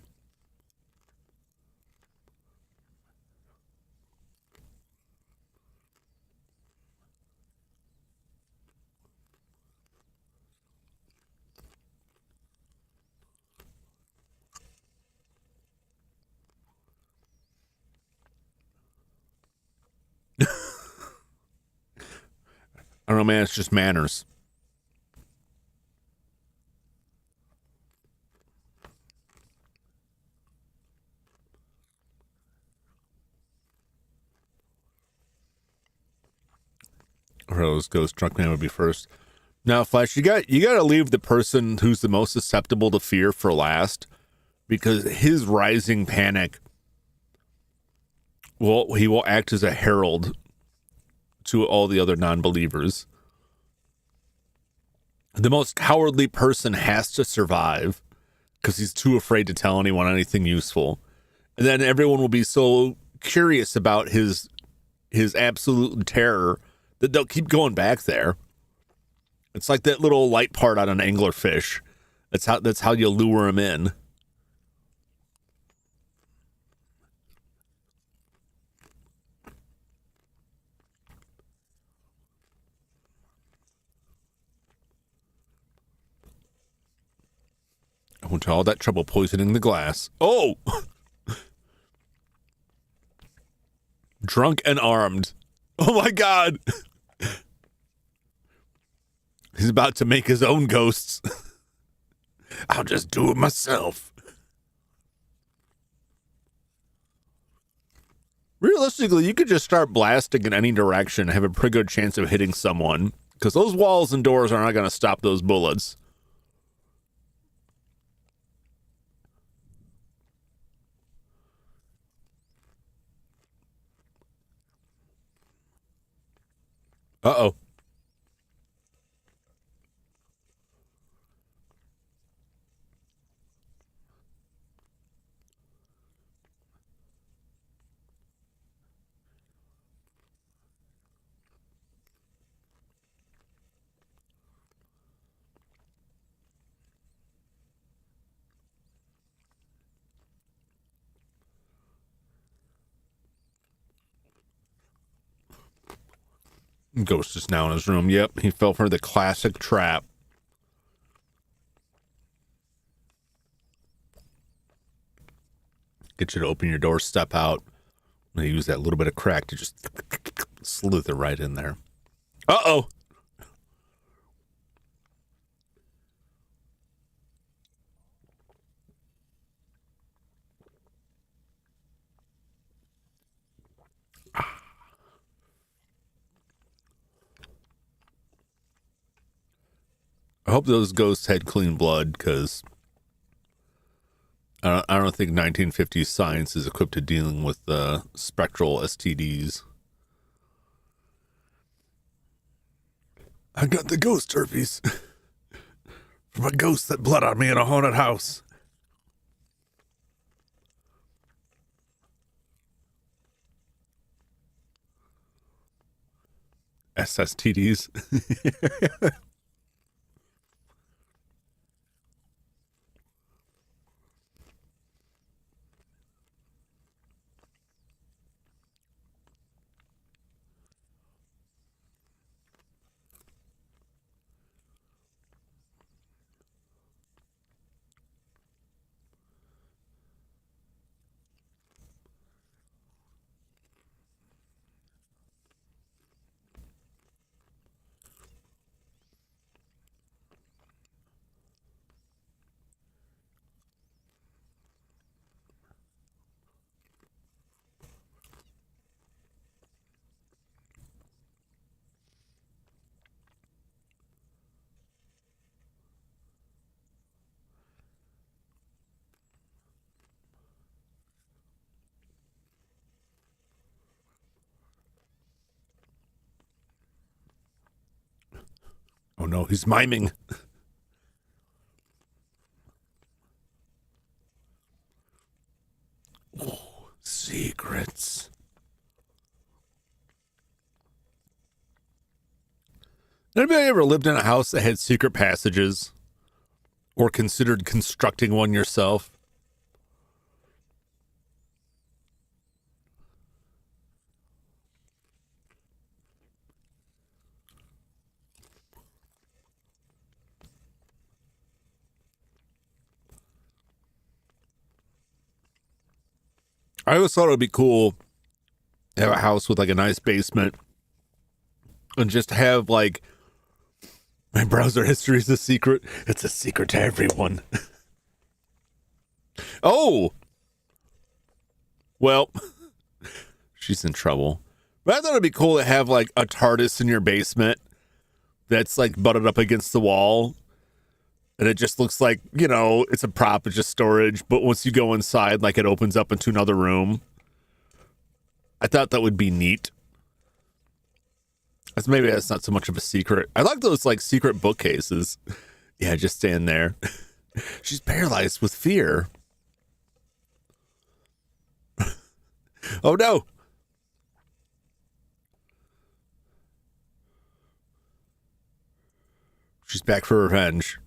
I don't know, man. It's just manners. Rose goes, drunk man would be first. Now, Flash, you got to leave the person who's the most susceptible to fear for last, because his rising panic he will act as a herald to all the other non-believers. The most cowardly person has to survive because he's too afraid to tell anyone anything useful. And then everyone will be so curious about his absolute terror that they'll keep going back there. It's like that little light part on an anglerfish. That's how you lure him in. I went to all that trouble poisoning the glass. Oh! Drunk and armed. Oh my god! He's about to make his own ghosts. I'll just do it myself. Realistically, you could just start blasting in any direction and have a pretty good chance of hitting someone, because those walls and doors are not going to stop those bullets. Uh-oh. Ghost is now in his room. Yep, he fell for the classic trap. Get you to open your door, step out. And use that little bit of crack to just slither right in there. Uh-oh. I hope those ghosts had clean blood, because I don't think 1950s science is equipped to dealing with spectral STDs. I got the ghost herpes from a ghost that bled on me in a haunted house. SSTDs. no, he's miming. Oh, secrets. Anybody ever lived in a house that had secret passages? Or considered constructing one yourself? I always thought it would be cool to have a house with like a nice basement and just have like my browser history is a secret. It's a secret to everyone. Oh, well, she's in trouble. But I thought it'd be cool to have like a TARDIS in your basement that's like butted up against the wall. And it just looks like, you know, it's a prop, it's just storage. But once you go inside, like it opens up into another room. I thought that would be neat. Maybe that's not so much of a secret. I like those like secret bookcases. Yeah, just stand there. She's paralyzed with fear. Oh no. She's back for revenge.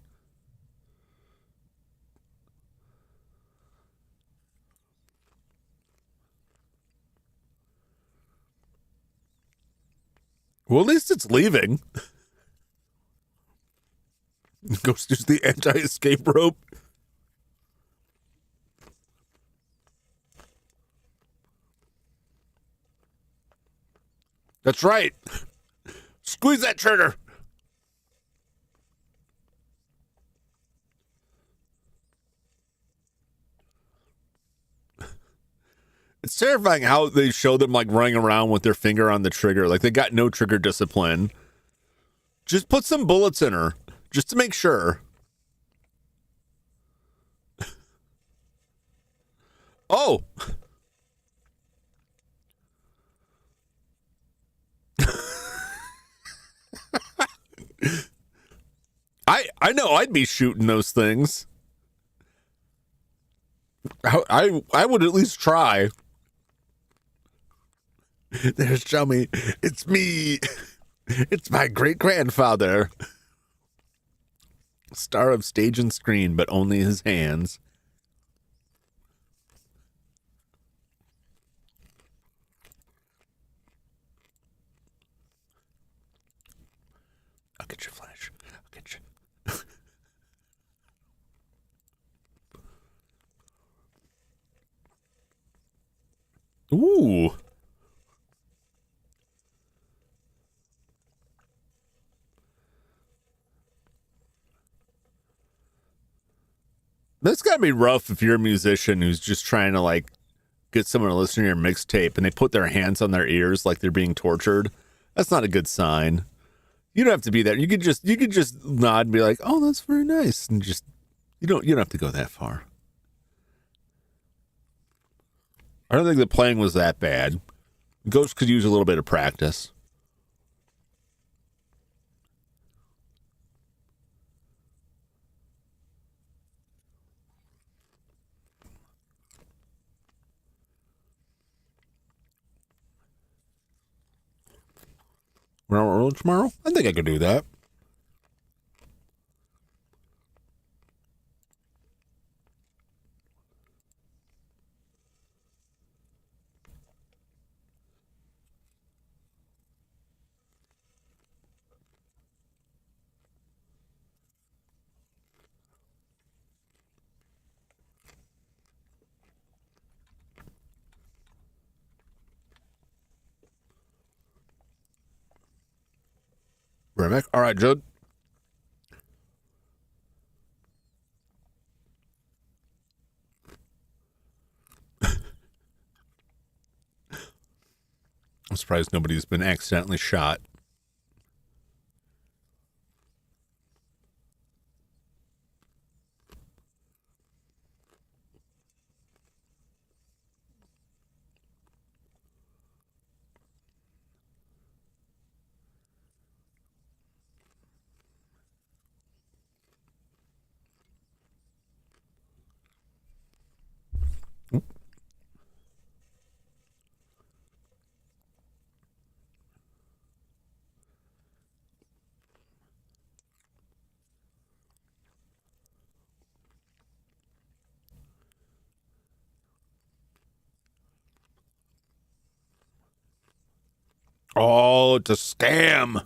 Well, at least it's leaving. Goes to the anti-escape rope. That's right. Squeeze that trigger. It's terrifying how they show them like running around with their finger on the trigger. Like they got no trigger discipline. Just put some bullets in her, just to make sure. Oh. I know I'd be shooting those things. I would at least try. There's Jummy. It's me. It's my great grandfather. Star of stage and screen, but only his hands. I'll get your flash. I'll get you. Ooh. That's gotta be rough if you're a musician who's just trying to like get someone to listen to your mixtape and they put their hands on their ears like they're being tortured. That's not a good sign. You don't have to be that. You could just nod and be like, "Oh, that's very nice," and just you don't have to go that far. I don't think the playing was that bad. Ghost could use a little bit of practice. We're out early tomorrow? I think I could do that. Right back. All right, Judd. I'm surprised nobody's been accidentally shot. Oh, it's a scam.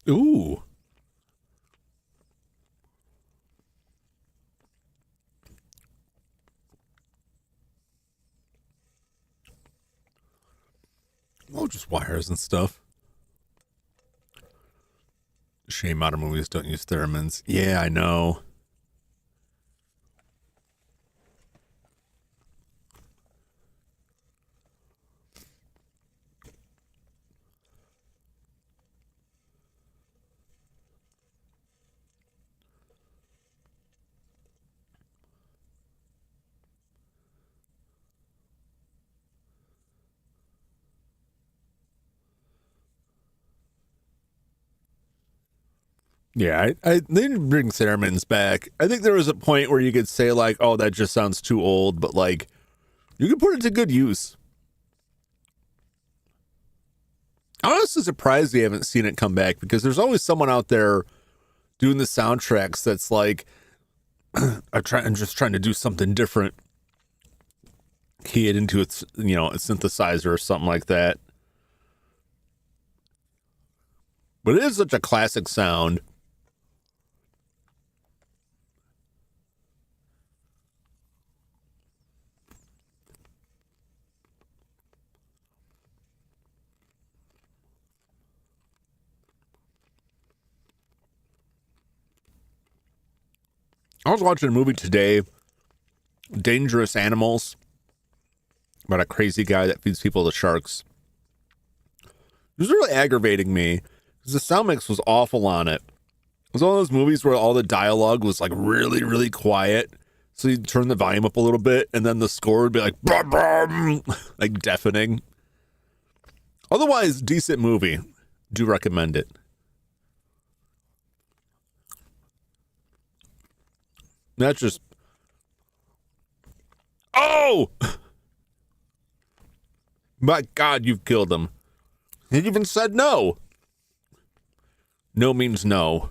Ooh. Oh, just wires and stuff. Shame modern movies don't use theremins. Yeah, I know. Yeah, they didn't bring theremins back. I think there was a point where you could say like, "Oh, that just sounds too old," but like, you could put it to good use. I'm honestly surprised we haven't seen it come back because there's always someone out there doing the soundtracks that's like, I'm just trying to do something different, key it into its, a synthesizer or something like that. But it is such a classic sound. I was watching a movie today, Dangerous Animals, about a crazy guy that feeds people to sharks. It was really aggravating me because the sound mix was awful on it. It was one of those movies where all the dialogue was like really, really quiet. So you turn the volume up a little bit, and then the score would be like, brum, brum, like deafening. Otherwise, decent movie. Do recommend it. That's just, oh, my God, you've killed him. He even said no. No means no.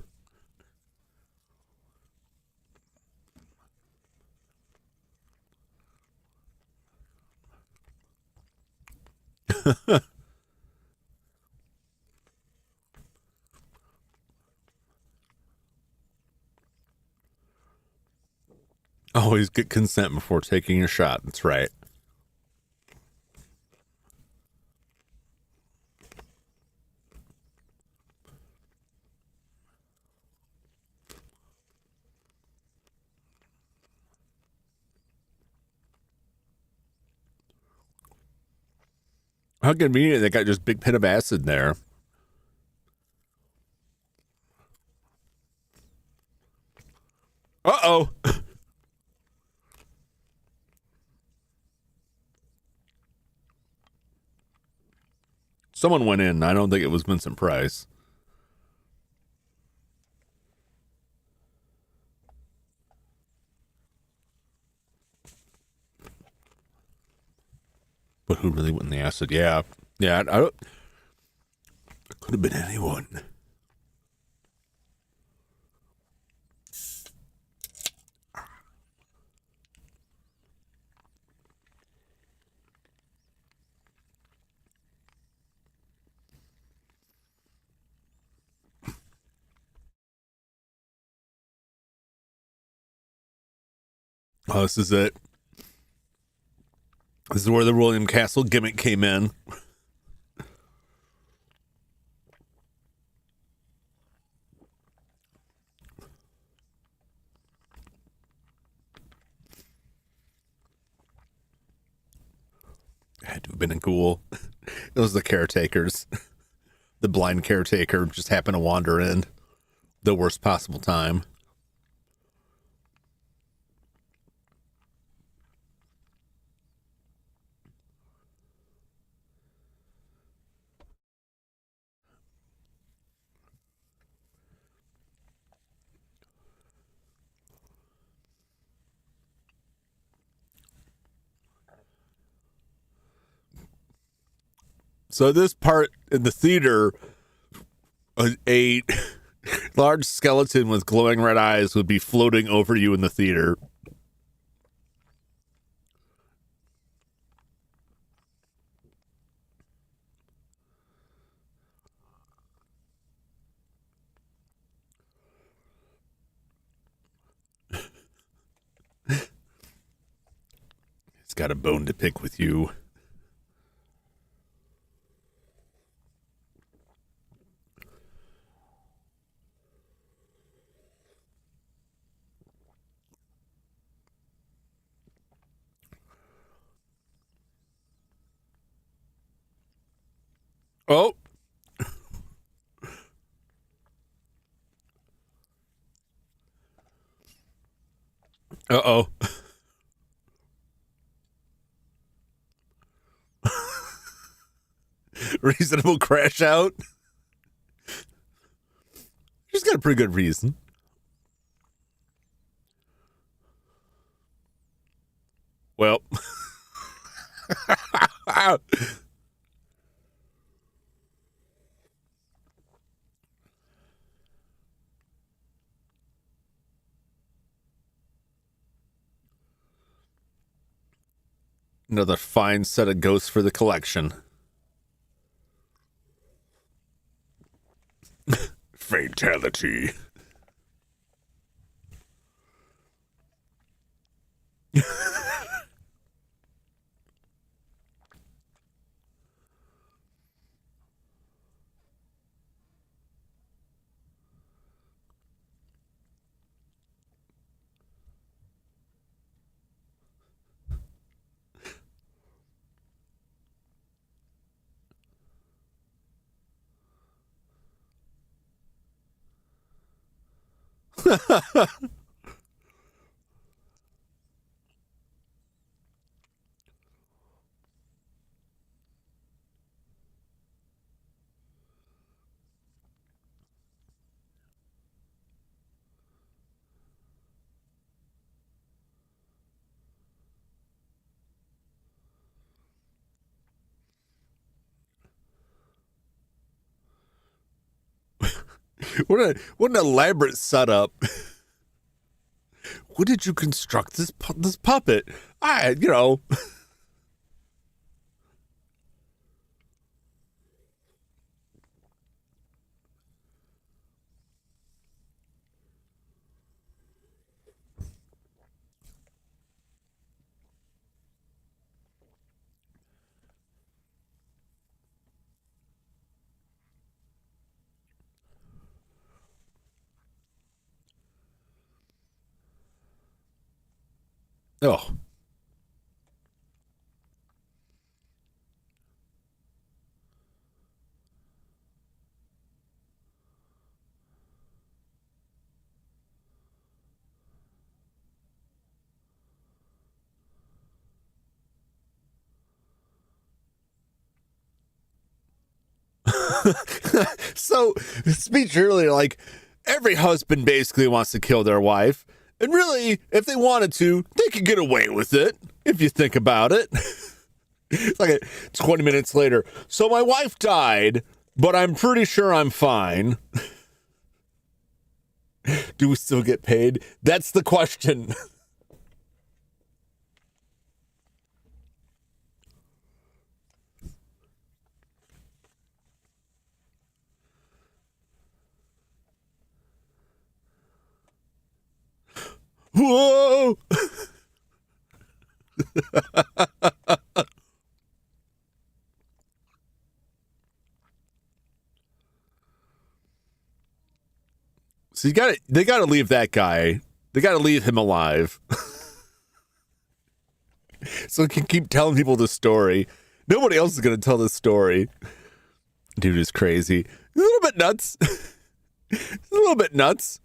Always get consent before taking a shot. That's right. How convenient they got just big pit of acid there. Uh-oh. Someone went in. I don't think it was Vincent Price. But who really went in the acid? Yeah. Yeah, I don't, it could have been anyone. Oh, this is it. This is where the William Castle gimmick came in. had to have been cool. It was the caretakers. The blind caretaker just happened to wander in the worst possible time. So this part in the theater, a large skeleton with glowing red eyes would be floating over you in the theater. He's got a bone to pick with you. Oh. Uh-oh. Reasonable crash out. She's got a pretty good reason. Well. Another fine set of ghosts for the collection. Fatality. What an elaborate setup. What did you construct this puppet? You know. Oh. So, speech earlier, like, every husband basically wants to kill their wife. And really, if they wanted to, they could get away with it, if you think about it. It's like 20 minutes later. So my wife died, but I'm pretty sure I'm fine. Do we still get paid? That's the question. Whoa! So they gotta leave that guy. They gotta leave him alive. So he can keep telling people the story. Nobody else is going to tell this story. Dude is crazy. He's a little bit nuts. He's a little bit nuts.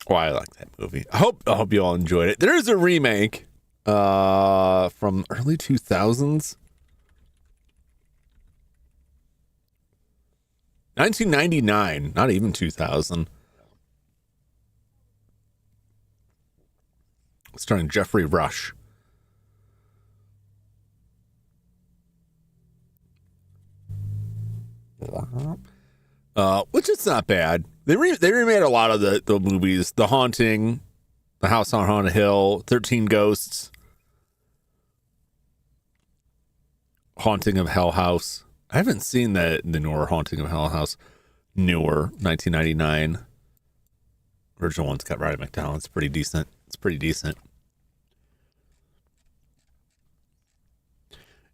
Oh, I like that movie. I hope you all enjoyed it. There's a remake from early 2000s. 1999, not even 2000. Starring Jeffrey Rush. Which is not bad. They remade a lot of the movies. The Haunting, The House on Haunted Hill, 13 Ghosts, Haunting of Hell House. I haven't seen the newer Haunting of Hell House. Newer, 1999. Original one's got Roddy McDowell. It's pretty decent.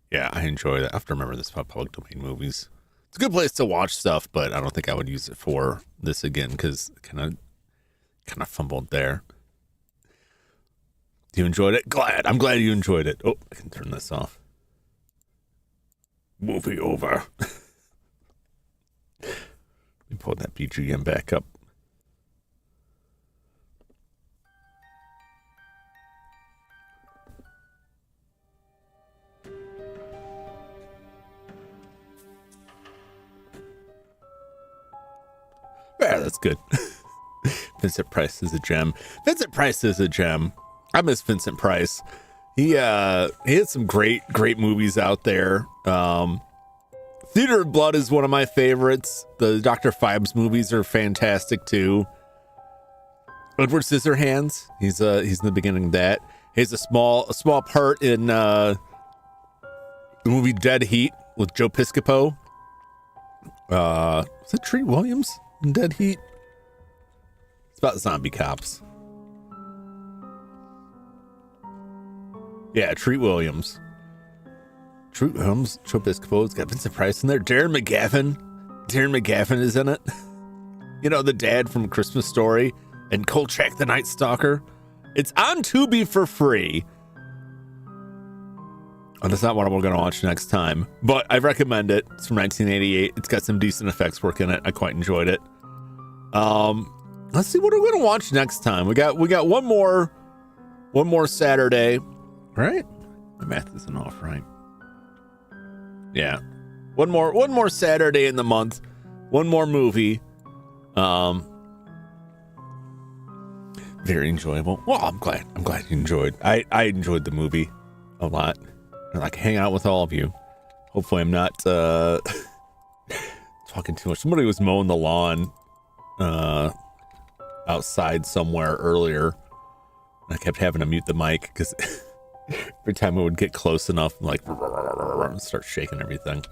Yeah, I enjoy that. I have to remember this about public domain movies. It's a good place to watch stuff, but I don't think I would use it for this again because kind of fumbled there. You enjoyed it? I'm glad you enjoyed it. Oh, I can turn this off. Movie over. Let me pull that BGM back up. Yeah, that's good. Vincent Price is a gem. I miss Vincent Price. He had some great movies out there. Theater of Blood is one of my favorites. The Dr. Phibes movies are fantastic too. Edward Scissorhands, he's in the beginning of that. He has a small part in the movie Dead Heat with Joe Piscopo. Is it Treat Williams in Dead Heat? It's about zombie cops. Yeah, Treat Williams. Joe Piscopo's got Vincent Price in there. Darren McGavin is in it. You know, the dad from Christmas Story and Kolchak the Night Stalker. It's on Tubi for free. And that's not what I'm going to watch next time, but I recommend it. It's from 1988. It's got some decent effects work in it. I quite enjoyed it. Let's see what we're going to watch next time. We got one more Saturday, right? My math isn't off, right? Yeah. One more Saturday in the month. One more movie. Very enjoyable. Well, I'm glad you enjoyed. I enjoyed the movie a lot. I like hanging out with all of you. Hopefully I'm not talking too much. Somebody was mowing the lawn outside somewhere earlier. I kept having to mute the mic because every time it would get close enough, I'm like, start shaking everything.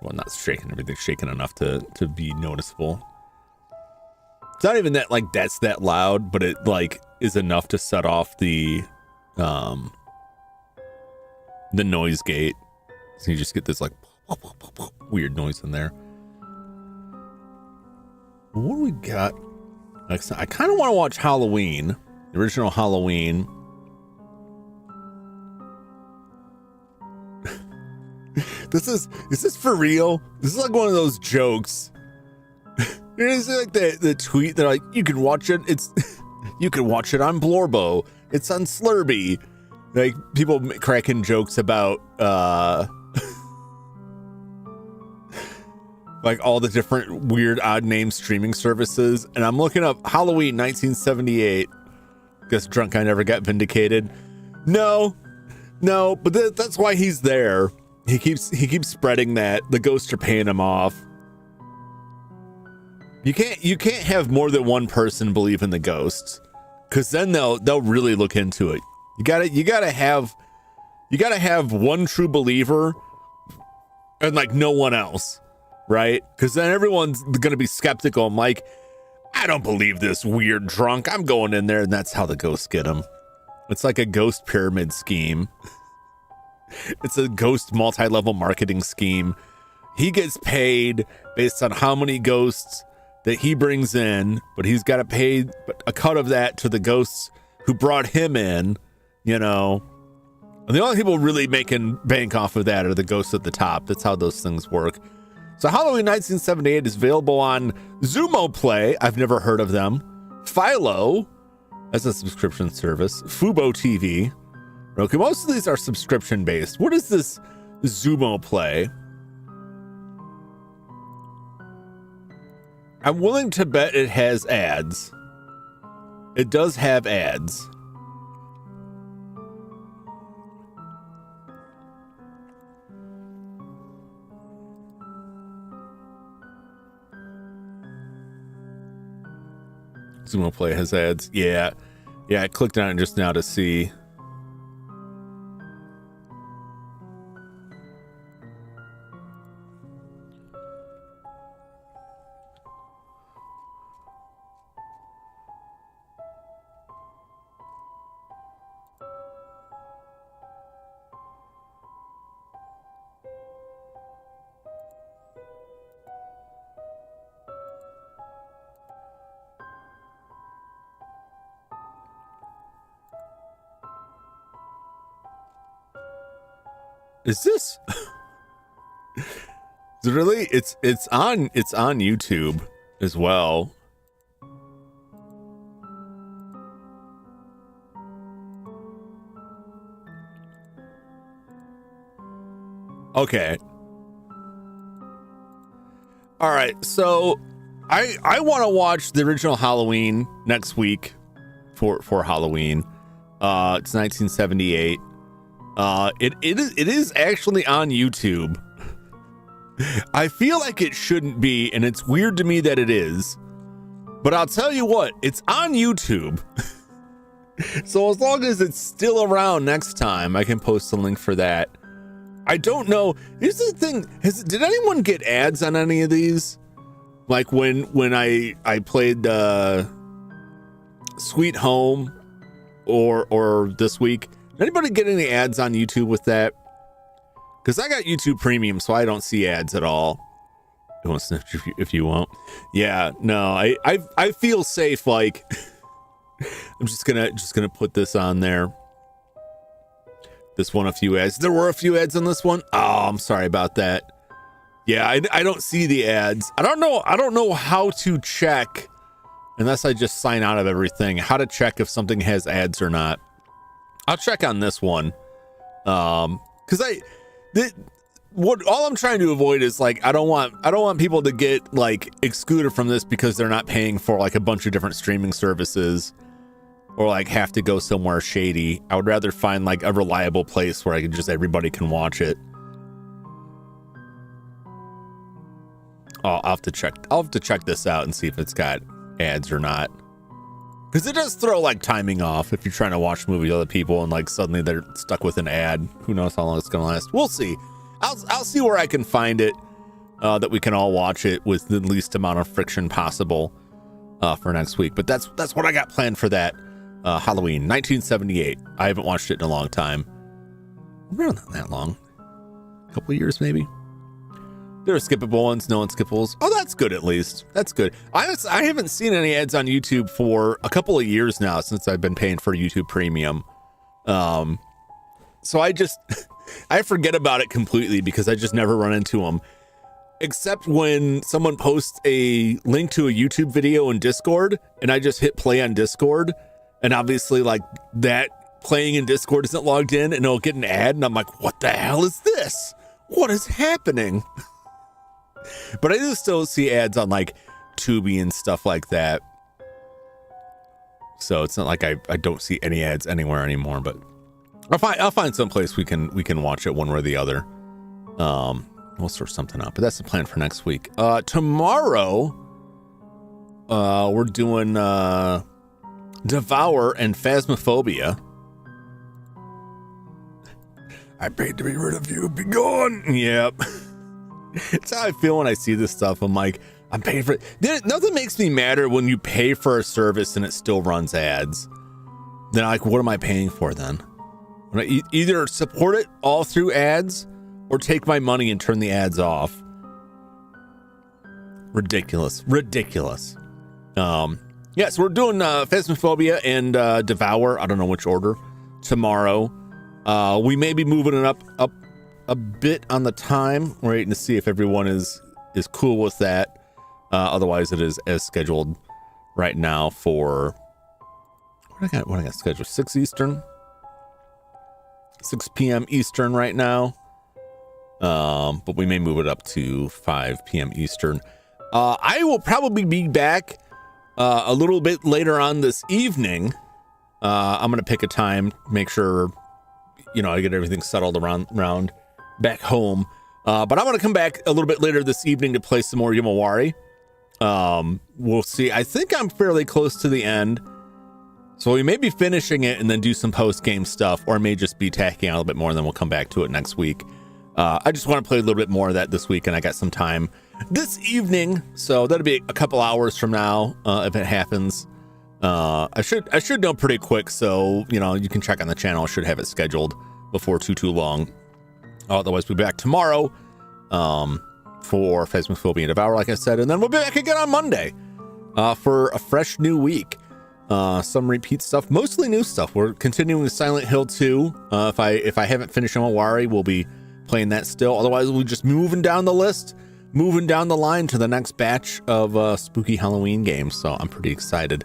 Well, not shaking everything, shaking enough to be noticeable. It's not even that like that's that loud, but it like is enough to set off the noise gate. So you just get this like weird noise in there. What do we got next? I kind of want to watch Halloween, the original Halloween. Is this for real? This is like one of those jokes. It's like the tweet that like you can watch it. You can watch it on Blorbo. It's on Slurby. Like people cracking jokes about like all the different weird odd name streaming services, and I'm looking up Halloween 1978. Guess drunk I never got vindicated. No, but that's why he's there. He keeps spreading that the ghosts are paying him off. You can't have more than one person believe in the ghosts, because then they'll really look into it. You gotta have one true believer and like no one else, right? Because then everyone's gonna be skeptical. I'm like, I don't believe this weird drunk. I'm going in there, and that's how the ghosts get him. It's like a ghost pyramid scheme. It's a ghost multi-level marketing scheme. he gets paid based on how many ghosts that he brings in, but he's got to pay a cut of that to the ghosts who brought him in, you know. And the only people really making bank off of that are the ghosts at the top. That's how those things work. So Halloween 1978 is available on Zumo Play. I've never heard of them. Philo, as a subscription service. Fubo TV. Okay, most of these are subscription based. What is this Zumo Play? I'm willing to bet it has ads. It does have ads. Zumo Play has ads. Yeah, I clicked on it just now to see. Is this is it really? It's on YouTube as well. Okay. All right. So I want to watch the original Halloween next week for Halloween. It's 1978. It is actually on YouTube. I feel like it shouldn't be, and it's weird to me that it is. But I'll tell you what, it's on YouTube. So as long as it's still around next time, I can post a link for that. I don't know. Here's the thing. Did anyone get ads on any of these? Like when I played Sweet Home or this week. Anybody get any ads on YouTube with that? Because I got YouTube Premium, so I don't see ads at all. You want to snitch if you want? Yeah, no, I feel safe. Like I'm just gonna put this on there. This one, a few ads. There were a few ads on this one. Oh, I'm sorry about that. Yeah, I don't see the ads. I don't know how to check, unless I just sign out of everything, how to check if something has ads or not. I'll check on this one. Because all I'm trying to avoid is like I don't want people to get like excluded from this because they're not paying for like a bunch of different streaming services or like have to go somewhere shady. I would rather find like a reliable place where everybody can watch it. I'll have to check this out and see if it's got ads or not. Because it does throw like timing off if you're trying to watch a movie with other people and like suddenly they're stuck with an ad. Who knows how long it's gonna last? We'll see. I'll see where I can find it that we can all watch it with the least amount of friction possible for next week. But that's what I got planned for that Halloween 1978. I haven't watched it in a long time. Not that long. A couple of years maybe. There are skippable ones, no unskippables. Oh, that's good at least. That's good. I haven't seen any ads on YouTube for a couple of years now since I've been paying for YouTube Premium. So I forget about it completely because I just never run into them. Except when someone posts a link to a YouTube video in Discord and I just hit play on Discord. And obviously like that playing in Discord isn't logged in and it'll get an ad. And I'm like, what the hell is this? What is happening? But I do still see ads on like Tubi and stuff like that. So it's not like I don't see any ads anywhere anymore, but I'll find some place we can watch it one way or the other. We'll sort something out, but that's the plan for next week. Tomorrow, we're doing Devour and Phasmophobia. I paid to be rid of you. Be gone. Yep. It's how I feel when I see this stuff. I'm like, I'm paying for it. Nothing makes me madder when you pay for a service and it still runs ads. Then like, what am I paying for then? When I either support it all through ads or take my money and turn the ads off. Ridiculous. Yeah, so we're doing Phasmophobia and Devour. I don't know which order. Tomorrow. We may be moving it up a bit on the time. We're waiting to see if everyone is cool with that. Otherwise, it is as scheduled right now for what I got scheduled 6 Eastern, 6 p.m. Eastern right now. But we may move it up to 5 p.m. Eastern. I will probably be back a little bit later on this evening. I'm gonna pick a time, make sure I get everything settled around back home. But I'm gonna come back a little bit later this evening to play some more Yumawari. We'll see. I think I'm fairly close to the end, so we may be finishing it and then do some post-game stuff, or I may just be tacking out a little bit more and then we'll come back to it next week. I just want to play a little bit more of that this week, and I got some time this evening, so that'll be a couple hours from now if it happens. I should know pretty quick, so you can check on the channel. I should have it scheduled before too long. Otherwise, we'll be back tomorrow for Phasmophobia and Devour, like I said, and then we'll be back again on Monday for a fresh new week. Some repeat stuff, mostly new stuff. We're continuing with Silent Hill 2. If I haven't finished Yumawari, we'll be playing that still. Otherwise, we'll be just moving down the list, moving down the line to the next batch of spooky Halloween games. So I'm pretty excited.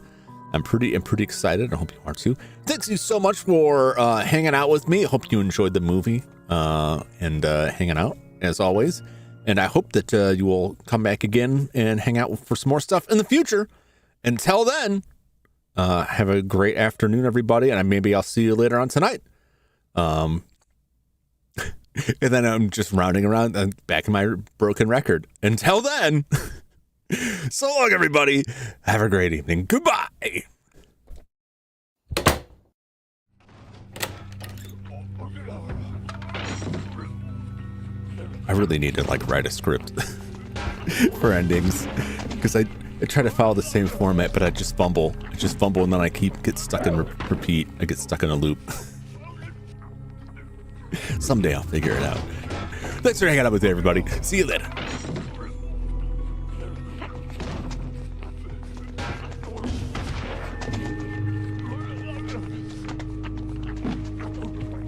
I'm pretty excited. I hope you are too. Thanks you so much for hanging out with me. I hope you enjoyed the movie and hanging out as always. And I hope that you will come back again and hang out for some more stuff in the future. Until then, have a great afternoon, everybody. And maybe I'll see you later on tonight. And then I'm just rounding around back in my broken record. Until then, so long, everybody. Have a great evening. Goodbye. I really need to write a script for endings, because I try to follow the same format, but I just fumble. And then I get stuck in repeat. I get stuck in a loop. Someday I'll figure it out. Thanks for hanging out with me, everybody. See you later.